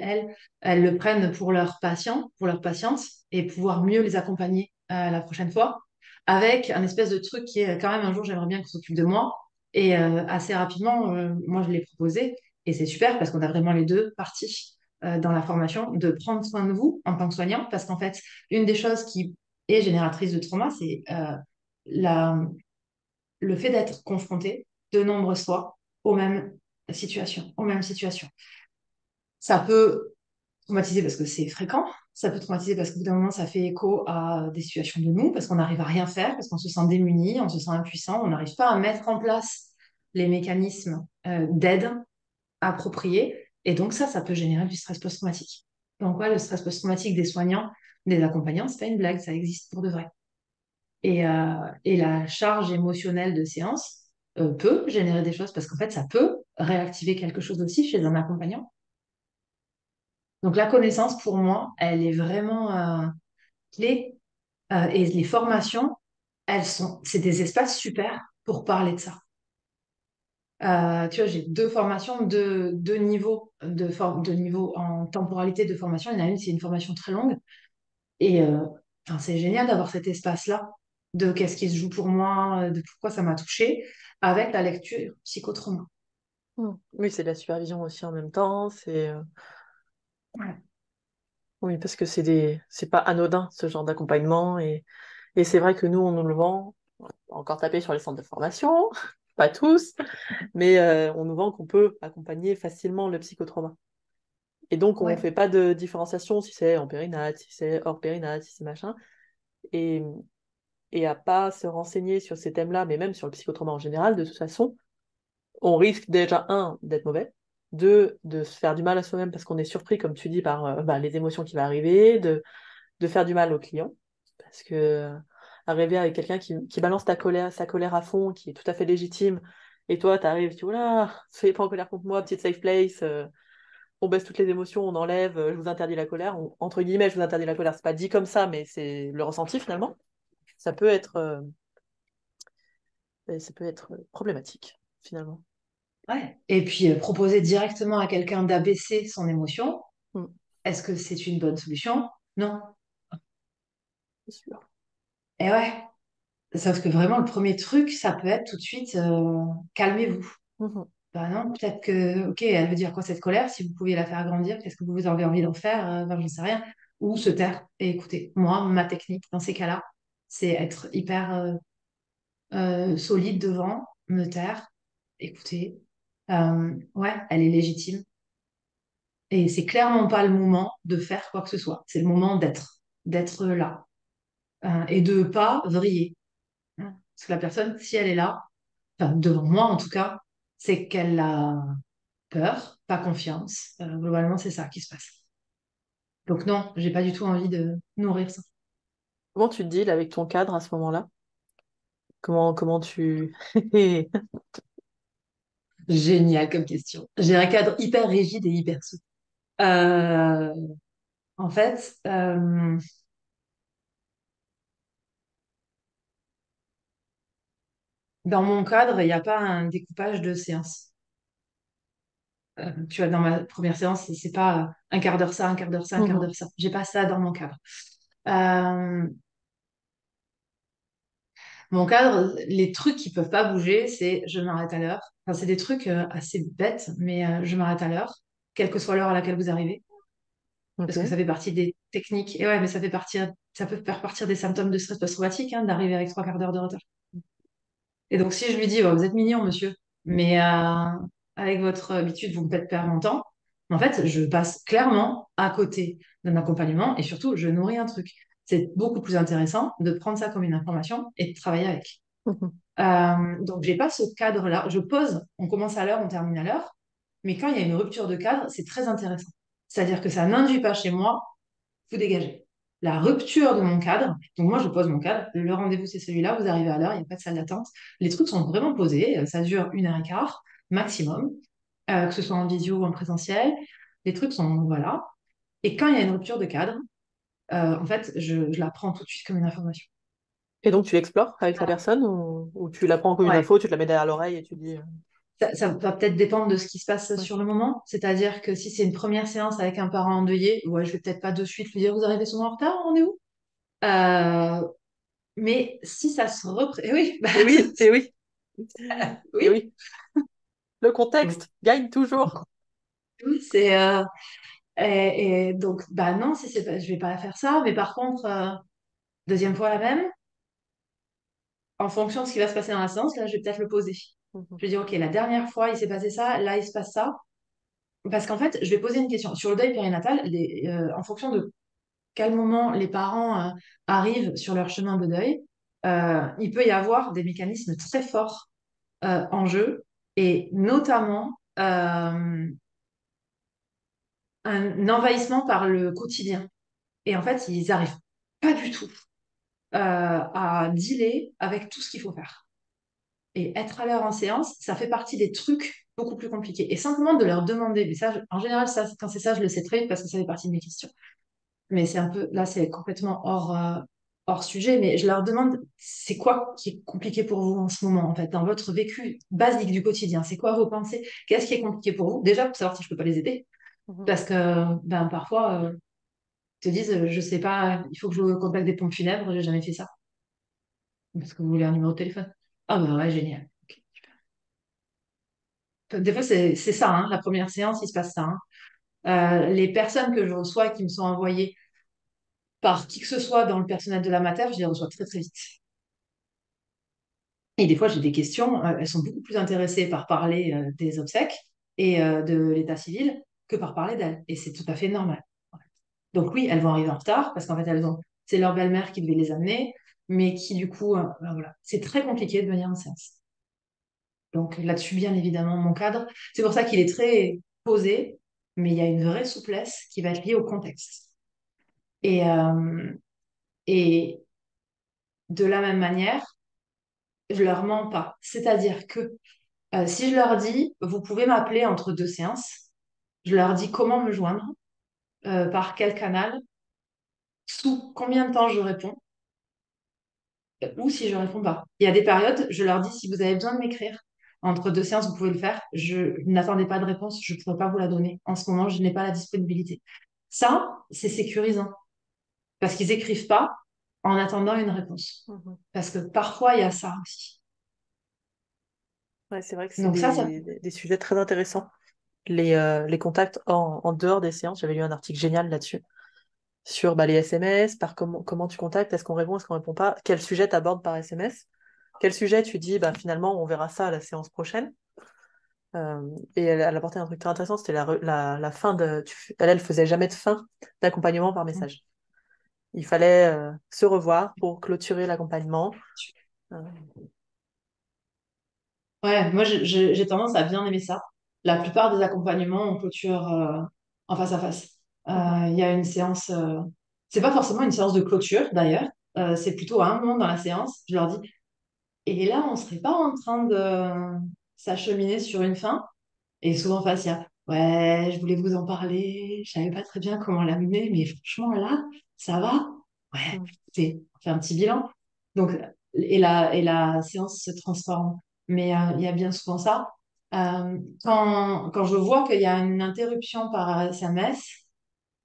elles le prennent pour leurs patients, pour leurs patientes et pouvoir mieux les accompagner la prochaine fois avec un espèce de truc qui est quand même un jour, j'aimerais bien qu'on s'occupe de moi. Et assez rapidement, moi, je l'ai proposé et c'est super parce qu'on a vraiment les deux parties dans la formation de prendre soin de vous en tant que soignant parce qu'en fait, une des choses qui est génératrice de trauma, c'est la, le fait d'être confronté de nombreuses fois aux mêmes aux mêmes situations. Ça peut traumatiser parce que c'est fréquent. Ça peut traumatiser parce qu'au bout d'un moment, ça fait écho à des situations de nous, parce qu'on n'arrive à rien faire, parce qu'on se sent démuni, on se sent impuissant, on n'arrive pas à mettre en place les mécanismes d'aide appropriés. Et donc ça peut générer du stress post-traumatique. Donc ouais, le stress post-traumatique des soignants, des accompagnants, c'est pas une blague, ça existe pour de vrai. Et la charge émotionnelle de séance peut générer des choses parce qu'en fait, ça peut réactiver quelque chose aussi chez un accompagnant. Donc la connaissance, pour moi, elle est vraiment clé. Et les formations, c'est des espaces super pour parler de ça. Tu vois, j'ai deux formations, deux niveaux de niveau en temporalité de formation. Il y en a une, c'est une formation très longue. Et enfin, c'est génial d'avoir cet espace-là de qu'est-ce qui se joue pour moi, de pourquoi ça m'a touchée, avec la lecture psychotrauma. Oui, c'est de la supervision aussi en même temps. Ouais. Oui, parce que c'est pas anodin ce genre d'accompagnement et c'est vrai que nous on nous le vend. On va encore taper sur les centres de formation, pas tous, mais on nous vend qu'on peut accompagner facilement le psychotrauma. Et donc on Ouais. fait pas de différenciation si c'est en périnate, si c'est hors périnate, si c'est machin. Et, et à pas se renseigner sur ces thèmes-là, mais même sur le psychotrauma en général, de toute façon, on risque déjà, un, d'être mauvais, deux, de se faire du mal à soi-même parce qu'on est surpris, comme tu dis, par les émotions qui vont arriver, de faire du mal au client. Parce que arriver avec quelqu'un qui balance sa colère à fond, qui est tout à fait légitime, et toi, t'arrives, tu dis, oh là, soyez pas en colère contre moi, petite safe place, on baisse toutes les émotions, on enlève, je vous interdis la colère. Entre guillemets, je vous interdis la colère. C'est pas dit comme ça, mais c'est le ressenti finalement. Ça peut être, euh, ça peut être problématique finalement. Ouais. Et puis proposer directement à quelqu'un d'abaisser son émotion, Mm, est-ce que c'est une bonne solution? Non. c'est sûr. Et ouais. Sauf que vraiment, le premier truc, ça peut être tout de suite calmez-vous. Mhm. Bah non, peut-être que, ok, elle veut dire quoi cette colère? Si vous pouviez la faire grandir, qu'est-ce que vous avez envie d'en faire? Ben, j'en sais rien. Ou se taire et écouter. Moi, ma technique dans ces cas-là, c'est être hyper solide devant, me taire, écouter. Ouais, elle est légitime. Et c'est clairement pas le moment de faire quoi que ce soit. C'est le moment d'être là. Et de pas vriller. Hein. Parce que la personne, si elle est là, enfin, devant moi en tout cas, c'est qu'elle a peur, pas confiance. Globalement, c'est ça qui se passe. Donc non, j'ai pas du tout envie de nourrir ça. Comment tu te deals avec ton cadre à ce moment-là? Comment tu... Génial comme question. J'ai un cadre hyper rigide et hyper souple. Euh, en fait, dans mon cadre, il n'y a pas un découpage de séances. Tu vois, dans ma première séance, c'est pas un quart d'heure ça, un quart d'heure ça, un quart Mhm. d'heure ça. J'ai pas ça dans mon cadre. Euh, Mon cadre, les trucs qui peuvent pas bouger, c'est je m'arrête à l'heure. Enfin, c'est des trucs assez bêtes, mais je m'arrête à l'heure, quelle que soit l'heure à laquelle vous arrivez, parce que Ok. ça fait partie des techniques. Et ouais, mais ça peut faire partir des symptômes de stress post-traumatique, hein, d'arriver avec trois quarts d'heure de retard. Et donc, si je lui dis, oh, vous êtes mignon, monsieur, mais avec votre habitude, vous me faites perdre mon temps, en fait, je passe clairement à côté d'un accompagnement et surtout, je nourris un truc. C'est beaucoup plus intéressant de prendre ça comme une information et de travailler avec. Mhm. Donc, j'ai pas ce cadre-là. Je pose, on commence à l'heure, on termine à l'heure, mais quand il y a une rupture de cadre, c'est très intéressant. C'est-à-dire que ça n'induit pas chez moi, vous dégagez. La rupture de mon cadre, donc moi je pose mon cadre, le rendez-vous c'est celui-là, vous arrivez à l'heure, il n'y a pas de salle d'attente. Les trucs sont vraiment posés, ça dure 1 heure et quart maximum, que ce soit en visio ou en présentiel. Les trucs sont, voilà. Et quand il y a une rupture de cadre, en fait, je la prends tout de suite comme une information. Et donc tu l'explores avec la personne ou tu la prends comme une Ouais. info, tu te la mets derrière l'oreille et tu dis... Ça va peut-être dépendre de ce qui se passe Ouais. sur le moment. C'est-à-dire que si c'est une première séance avec un parent endeuillé, ouais, je vais peut-être pas de suite lui dire, vous arrivez souvent en retard, on est où? Euh, mais si ça se représente, oui, bah, Et oui, et oui, et oui, oui. Le contexte gagne toujours. oui, et donc bah non, si c'est pas, je vais pas faire ça. Mais par contre, deuxième fois la même, en fonction de ce qui va se passer dans la séance, là, je vais peut-être le poser. Mhm. Je vais dire, ok, la dernière fois il s'est passé ça, là il se passe ça. parce qu'en fait, je vais poser une question. Sur le deuil périnatal, en fonction de quel moment les parents arrivent sur leur chemin de deuil, il peut y avoir des mécanismes très forts en jeu, et notamment un envahissement par le quotidien. Et en fait, ils n'arrivent pas du tout à dealer avec tout ce qu'il faut faire. Et être à l'heure en séance, ça fait partie des trucs beaucoup plus compliqués. Et simplement de leur demander, mais ça, en général, ça, quand c'est ça, je le sais très vite parce que ça fait partie de mes questions. Mais c'est un peu, là, c'est complètement hors sujet, mais je leur demande, c'est quoi qui est compliqué pour vous en ce moment, en fait, dans votre vécu basique du quotidien? C'est quoi vos pensées? Qu'est-ce qui est compliqué pour vous? Déjà, pour savoir si je peux pas les aider. Mhm. Parce que, ben, parfois, ils te disent, je sais pas, il faut que je contacte des pompes funèbres, j'ai jamais fait ça. Est-ce que vous voulez un numéro de téléphone? Ah, bah ouais, génial. Ok. Des fois, c'est ça, hein, la première séance, il se passe ça, hein. Les personnes que je reçois qui me sont envoyées par qui que ce soit dans le personnel de la mater, je les reçois très très vite. Et des fois, j'ai des questions, elles sont beaucoup plus intéressées par parler des obsèques et de l'état civil que par parler d'elles. Et c'est tout à fait normal. Donc oui, elles vont arriver en retard parce qu'en fait, c'est leur belle-mère qui devait les amener, mais qui du coup, ben voilà, c'est très compliqué de venir en séance. Donc là-dessus, bien évidemment, mon cadre, c'est pour ça qu'il est très posé, mais il y a une vraie souplesse qui va être liée au contexte. Et, et de la même manière, je leur mens pas. C'est-à-dire que si je leur dis, vous pouvez m'appeler entre deux séances, je leur dis comment me joindre, par quel canal, sous combien de temps je réponds, ou si je réponds pas. Il y a des périodes, je leur dis, si vous avez besoin de m'écrire entre deux séances, vous pouvez le faire. Je n'attendais pas de réponse, je ne pourrais pas vous la donner. En ce moment, je n'ai pas la disponibilité. Ça, c'est sécurisant parce qu'ils écrivent pas en attendant une réponse. Mhm. Parce que parfois, il y a ça aussi. Ouais, c'est vrai que c'est Donc ça, des sujets très intéressants. Les contacts en dehors des séances, j'avais lu un article génial là-dessus, sur bah, les SMS, par comment tu contactes, est-ce qu'on répond pas, quel sujet tu abordes par SMS, quel sujet tu dis, bah, finalement, on verra ça à la séance prochaine. Et elle apportait un truc très intéressant, c'était la fin elle faisait jamais de fin d'accompagnement par message. Il fallait se revoir pour clôturer l'accompagnement. Euh, ouais, moi, j'ai tendance à bien aimer ça. La plupart des accompagnements, on clôture en face à face. mhm, Il y a une séance, c'est pas forcément une séance de clôture d'ailleurs, c'est plutôt à un moment dans la séance, je leur dis, et là, on serait pas en train de s'acheminer sur une fin? Et souvent, face, il y a, ouais, je voulais vous en parler, je savais pas très bien comment l'amener, mais franchement, là, ça va? Ouais, mhm, écoutez, on fait un petit bilan. Donc, et la séance se transforme. Mais il y a bien souvent ça. Quand je vois qu'il y a une interruption par SMS,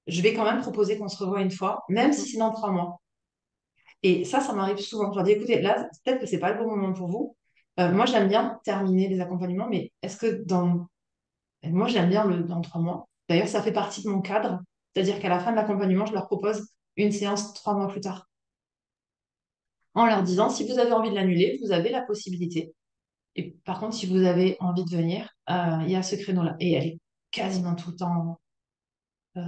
je vais quand même proposer qu'on se revoie une fois, même si mhm. c'est dans 3 mois. Et ça m'arrive souvent. Je leur dis, écoutez, là, peut-être que c'est pas le bon moment pour vous. Moi, j'aime bien terminer les accompagnements, mais est-ce que moi, j'aime bien dans 3 mois. D'ailleurs, ça fait partie de mon cadre. C'est-à-dire qu'à la fin de l'accompagnement, je leur propose une séance 3 mois plus tard. En leur disant, si vous avez envie de l'annuler, vous avez la possibilité. Et par contre, si vous avez envie de venir, il y a ce créneau-là. Et elle est quasiment tout le temps, euh,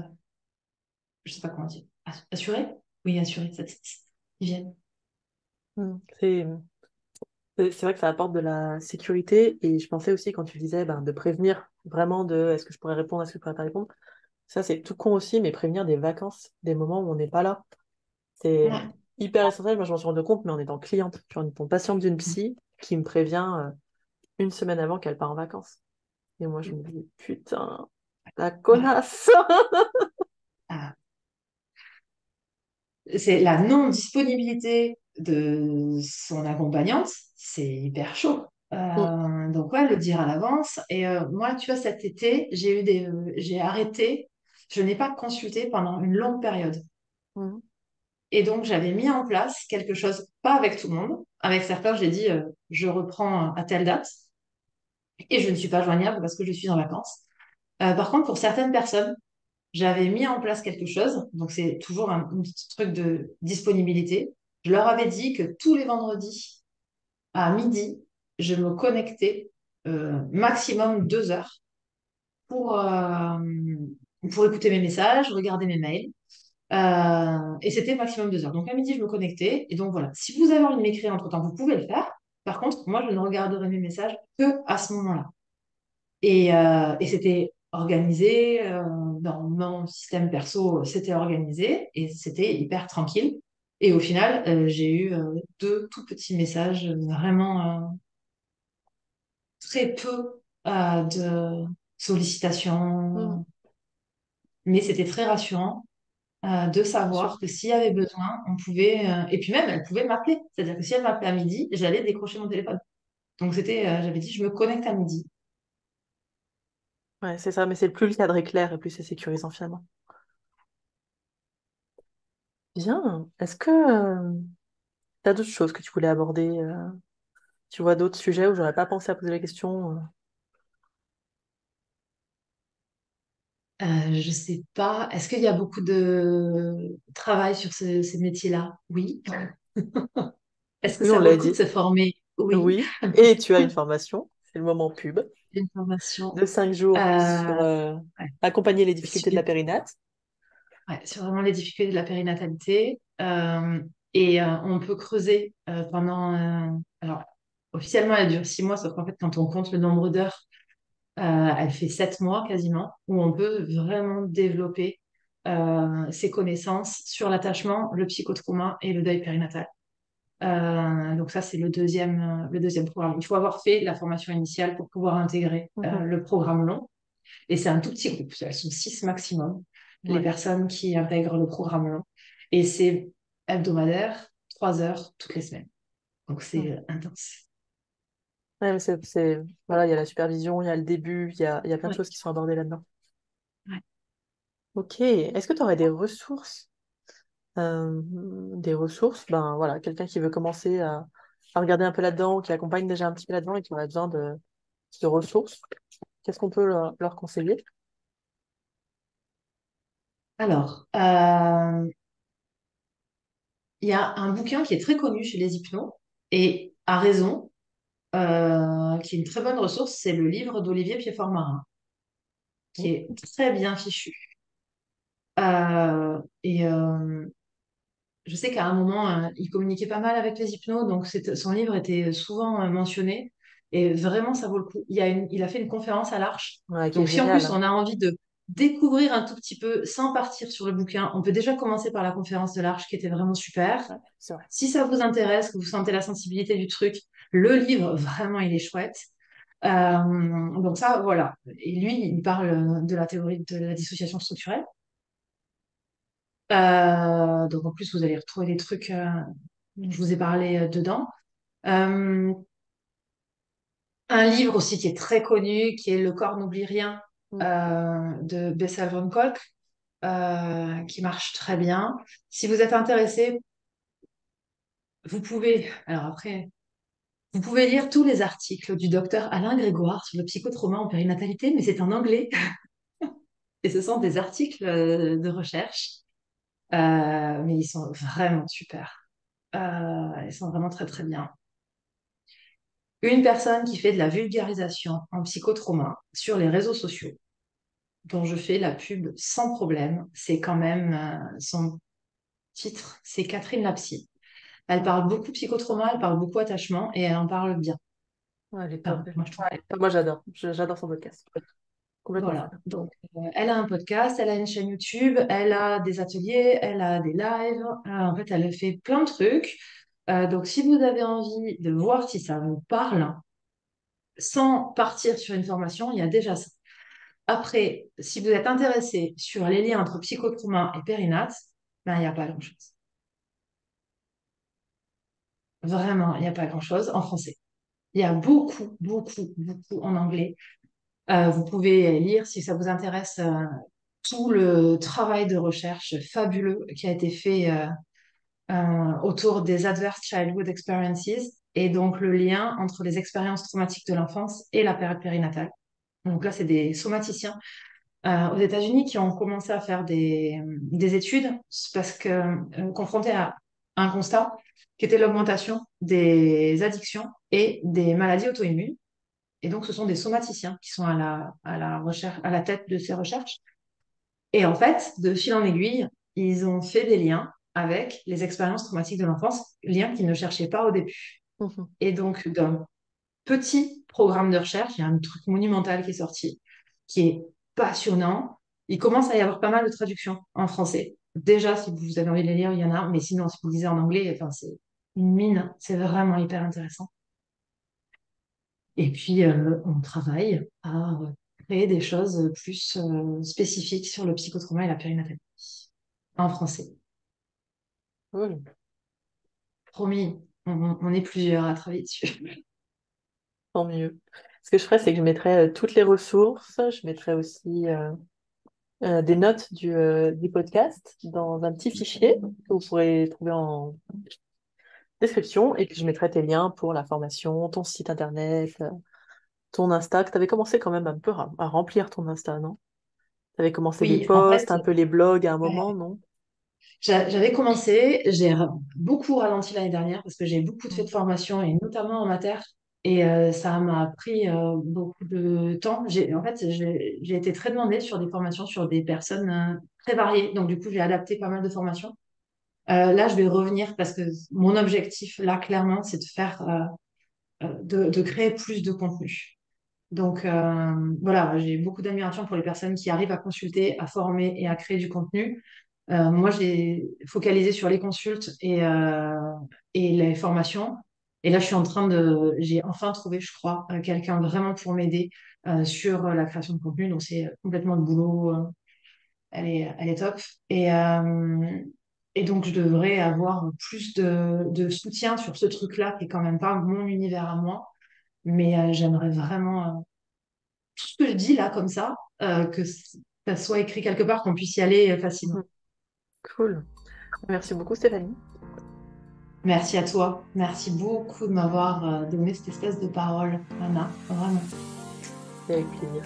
je sais pas comment dire, assurée? Oui, assurée, cette séance. Ils viennent. Mhm. C'est vrai que ça apporte de la sécurité et je pensais aussi quand tu disais ben, de prévenir vraiment de est-ce que je pourrais répondre, est-ce que je pourrais pas répondre. Ça c'est tout con aussi, mais prévenir des vacances, des moments où on n'est pas là. C'est Ouais. hyper essentiel. Moi je m'en suis rendu compte, mais en étant cliente, en étant patiente d'une psy qui me prévient une semaine avant qu'elle part en vacances. Et moi je me dis putain, la Ouais. connasse! Ah, c'est la non-disponibilité de son accompagnante, c'est hyper chaud. Mm, Donc ouais, le dire à l'avance. Et moi, tu vois, cet été, j'ai arrêté, je n'ai pas consulté pendant une longue période. mm, Et donc j'avais mis en place quelque chose, pas avec tout le monde. Avec certains, j'ai dit, je reprends à telle date et je ne suis pas joignable parce que je suis en vacances. Par contre, pour certaines personnes, j'avais mis en place quelque chose, donc c'est toujours un petit truc de disponibilité. Je leur avais dit que tous les vendredis à midi, je me connectais maximum 2 heures pour, pour écouter mes messages, regarder mes mails. Et c'était maximum 2 heures. Donc à midi, je me connectais. Et donc voilà, si vous avez envie de m'écrire entre-temps, vous pouvez le faire. Par contre, moi, je ne regarderai mes messages que à ce moment-là. Et c'était organisé, dans mon système perso, c'était organisé et c'était hyper tranquille. Et au final, j'ai eu deux tout petits messages, vraiment très peu de Mhm. sollicitations, mais c'était très rassurant de Bien sûr. savoir que s'il y avait besoin, on pouvait. Et puis même, elle pouvait m'appeler. C'est-à-dire que si elle m'appelait à midi, j'allais décrocher mon téléphone. Donc j'avais dit, je me connecte à midi. Ouais, c'est ça, mais c'est plus le cadre est clair et plus c'est sécurisant finalement. Bien. Est-ce que t'as d'autres choses que tu voulais aborder? Tu vois d'autres sujets où j'aurais pas pensé à poser la question? Je sais pas. Est-ce qu'il y a beaucoup de travail sur ces métiers-là? Oui. Est-ce que Oui, on ça vaut l'a le coup de se se former? Oui. Oui. Et tu as une formation, c'est le moment pub, Une formation de 5 jours sur ouais, accompagner les difficultés de sur, la périnate. ouais, sur vraiment les difficultés de la périnatalité. Et on peut creuser pendant. Alors, officiellement, elle dure 6 mois, sauf qu'en fait, quand on compte le nombre d'heures, elle fait 7 mois quasiment, où on peut vraiment développer ses connaissances sur l'attachement, le psychotrauma et le deuil périnatal. Donc ça, c'est le deuxième programme. Il faut avoir fait la formation initiale pour pouvoir intégrer Mhm. le programme long. Et c'est un tout petit groupe. Elles sont 6 maximum, les Ouais. personnes qui intègrent le programme long. Et c'est hebdomadaire, 3 heures toutes les semaines. Donc Mhm. c'est intense. Ouais, mais voilà, il y a la supervision, il y a le début, il y a plein de Ouais. choses qui sont abordées là-dedans. Ouais. Ok. Est-ce que tu aurais des ressources, ben voilà, quelqu'un qui veut commencer à regarder un peu là-dedans, ou qui accompagne déjà un petit peu là-dedans et qui aurait besoin de ressources, qu'est-ce qu'on peut leur conseiller? Alors, il y a un bouquin qui est très connu chez les hypnos et à raison, qui est une très bonne ressource, c'est le livre d'Olivier Piedfort-Marin, qui est très bien fichu. Et je sais qu'à un moment, il communiquait pas mal avec les hypnos, donc son livre était souvent mentionné. Et vraiment, ça vaut le coup. Il a fait une conférence à l'Arche. Ouais, qui est Donc, si en génial, plus hein. on a envie de découvrir un tout petit peu sans partir sur le bouquin, on peut déjà commencer par la conférence de l'Arche qui était vraiment super. Ouais, c'est vrai. Si ça vous intéresse, que vous sentez la sensibilité du truc, le livre, vraiment, il est chouette. Donc ça, voilà. Et lui, il parle de la théorie de la dissociation structurelle. Donc en plus, vous allez retrouver des trucs dont je vous ai parlé dedans. Euh, un livre aussi qui est très connu, qui est Le corps n'oublie rien Mm. de Bessel van Kolk, qui marche très bien. Si vous êtes intéressé, vous pouvez, alors après, vous pouvez lire tous les articles du docteur Alain Grégoire sur le psychotrauma en périnatalité, mais c'est en anglais. Et ce sont des articles de recherche, mais ils sont vraiment super. Ils sont vraiment très très bien. Une personne qui fait de la vulgarisation en psychotrauma sur les réseaux sociaux, dont je fais la pub sans problème, c'est quand même son titre, c'est Catherine Lapsy. Elle Ouais. parle beaucoup psychotrauma, elle parle beaucoup attachement et elle en parle bien. Ouais, elle est top. Enfin, moi, je trouve. Ouais. Moi, j'adore. J'adore son podcast. Complètement Voilà. fan. Donc, elle a un podcast, elle a une chaîne YouTube, elle Mm. a des ateliers, elle a des lives. En fait, elle fait plein de trucs. Donc, si vous avez envie de voir si ça vous parle, sans partir sur une formation, il y a déjà ça. Après, si vous êtes intéressé sur les liens entre psychotrauma et périnate, ben, il n'y a pas grand-chose. Vraiment, il n'y a pas grand-chose en français. Il y a beaucoup, beaucoup, beaucoup en anglais. Vous pouvez lire, si ça vous intéresse, tout le travail de recherche fabuleux qui a été fait autour des Adverse Childhood Experiences et donc le lien entre les expériences traumatiques de l'enfance et la période périnatale. Donc là, c'est des somaticiens aux États-Unis qui ont commencé à faire des études parce que confrontés à un constat qui était l'augmentation des addictions et des maladies auto-immunes. Et donc, ce sont des somaticiens qui sont à la recherche, à la tête de ces recherches. Et en fait, de fil en aiguille, ils ont fait des liens avec les expériences traumatiques de l'enfance, liens qu'ils ne cherchaient pas au début. Mhm. Et donc, d'un petit programme de recherche, il y a un truc monumental qui est sorti, qui est passionnant. Il commence à y avoir pas mal de traductions en français. Déjà, si vous avez envie de les lire, il y en a, mais sinon, si vous lisez en anglais, enfin, c'est une mine, c'est vraiment hyper intéressant. Et puis, on travaille à créer des choses plus spécifiques sur le psychotrauma et la périnatalité en français. Cool. Promis, on est plusieurs à travailler dessus. Tant mieux. Ce que je ferais, c'est que je mettrais toutes les ressources. Je mettrais aussi des notes du podcast dans un petit fichier que vous pourrez trouver en description. Et puis, je mettrai tes liens pour la formation, ton site internet, ton Insta, que tu avais commencé quand même un peu à remplir ton Insta, non? Tu avais commencé des Oui, en fait, posts, un peu les blogs à un moment, non? j'avais commencé, beaucoup ralenti l'année dernière parce que j'ai beaucoup fait de Mm. formations et notamment en mater. Et ça m'a pris beaucoup de temps. En fait, j'ai été très demandée sur des formations sur des personnes très variées. Donc, du coup, j'ai adapté pas mal de formations. Là, je vais revenir parce que mon objectif, là, clairement, c'est de faire, de créer plus de contenu. Donc, voilà, j'ai beaucoup d'admiration pour les personnes qui arrivent à consulter, à former et à créer du contenu. Moi, j'ai focalisé sur les consultes et les formations. Et là, j'ai enfin trouvé, je crois, quelqu'un vraiment pour m'aider sur la création de contenu. Donc, c'est complètement le boulot. Elle est top. Et donc, je devrais avoir plus de soutien sur ce truc-là, qui est quand même pas mon univers à moi. Mais j'aimerais vraiment, tout ce que je dis là, comme ça, ça soit écrit quelque part, qu'on puisse y aller facilement. Mhm. Cool. Merci beaucoup, Stéphanie. Merci à toi. Merci beaucoup de m'avoir donné cette espèce de parole, Anna. Vraiment. C'est avec plaisir.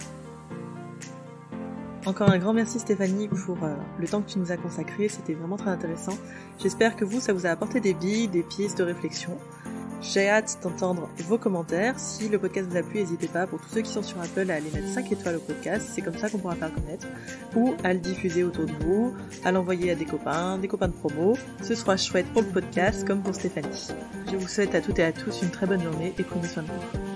Encore un grand merci Stéphanie pour le temps que tu nous as consacré, c'était vraiment très intéressant. J'espère que ça vous a apporté des billes, des pistes de réflexion. J'ai hâte d'entendre vos commentaires. Si le podcast vous a plu, n'hésitez pas, pour tous ceux qui sont sur Apple, à aller mettre 5 étoiles au podcast, c'est comme ça qu'on pourra faire connaître, ou à le diffuser autour de vous, à l'envoyer à des copains de promo. Ce sera chouette pour le podcast comme pour Stéphanie. Je vous souhaite à toutes et à tous une très bonne journée et prenez soin de vous.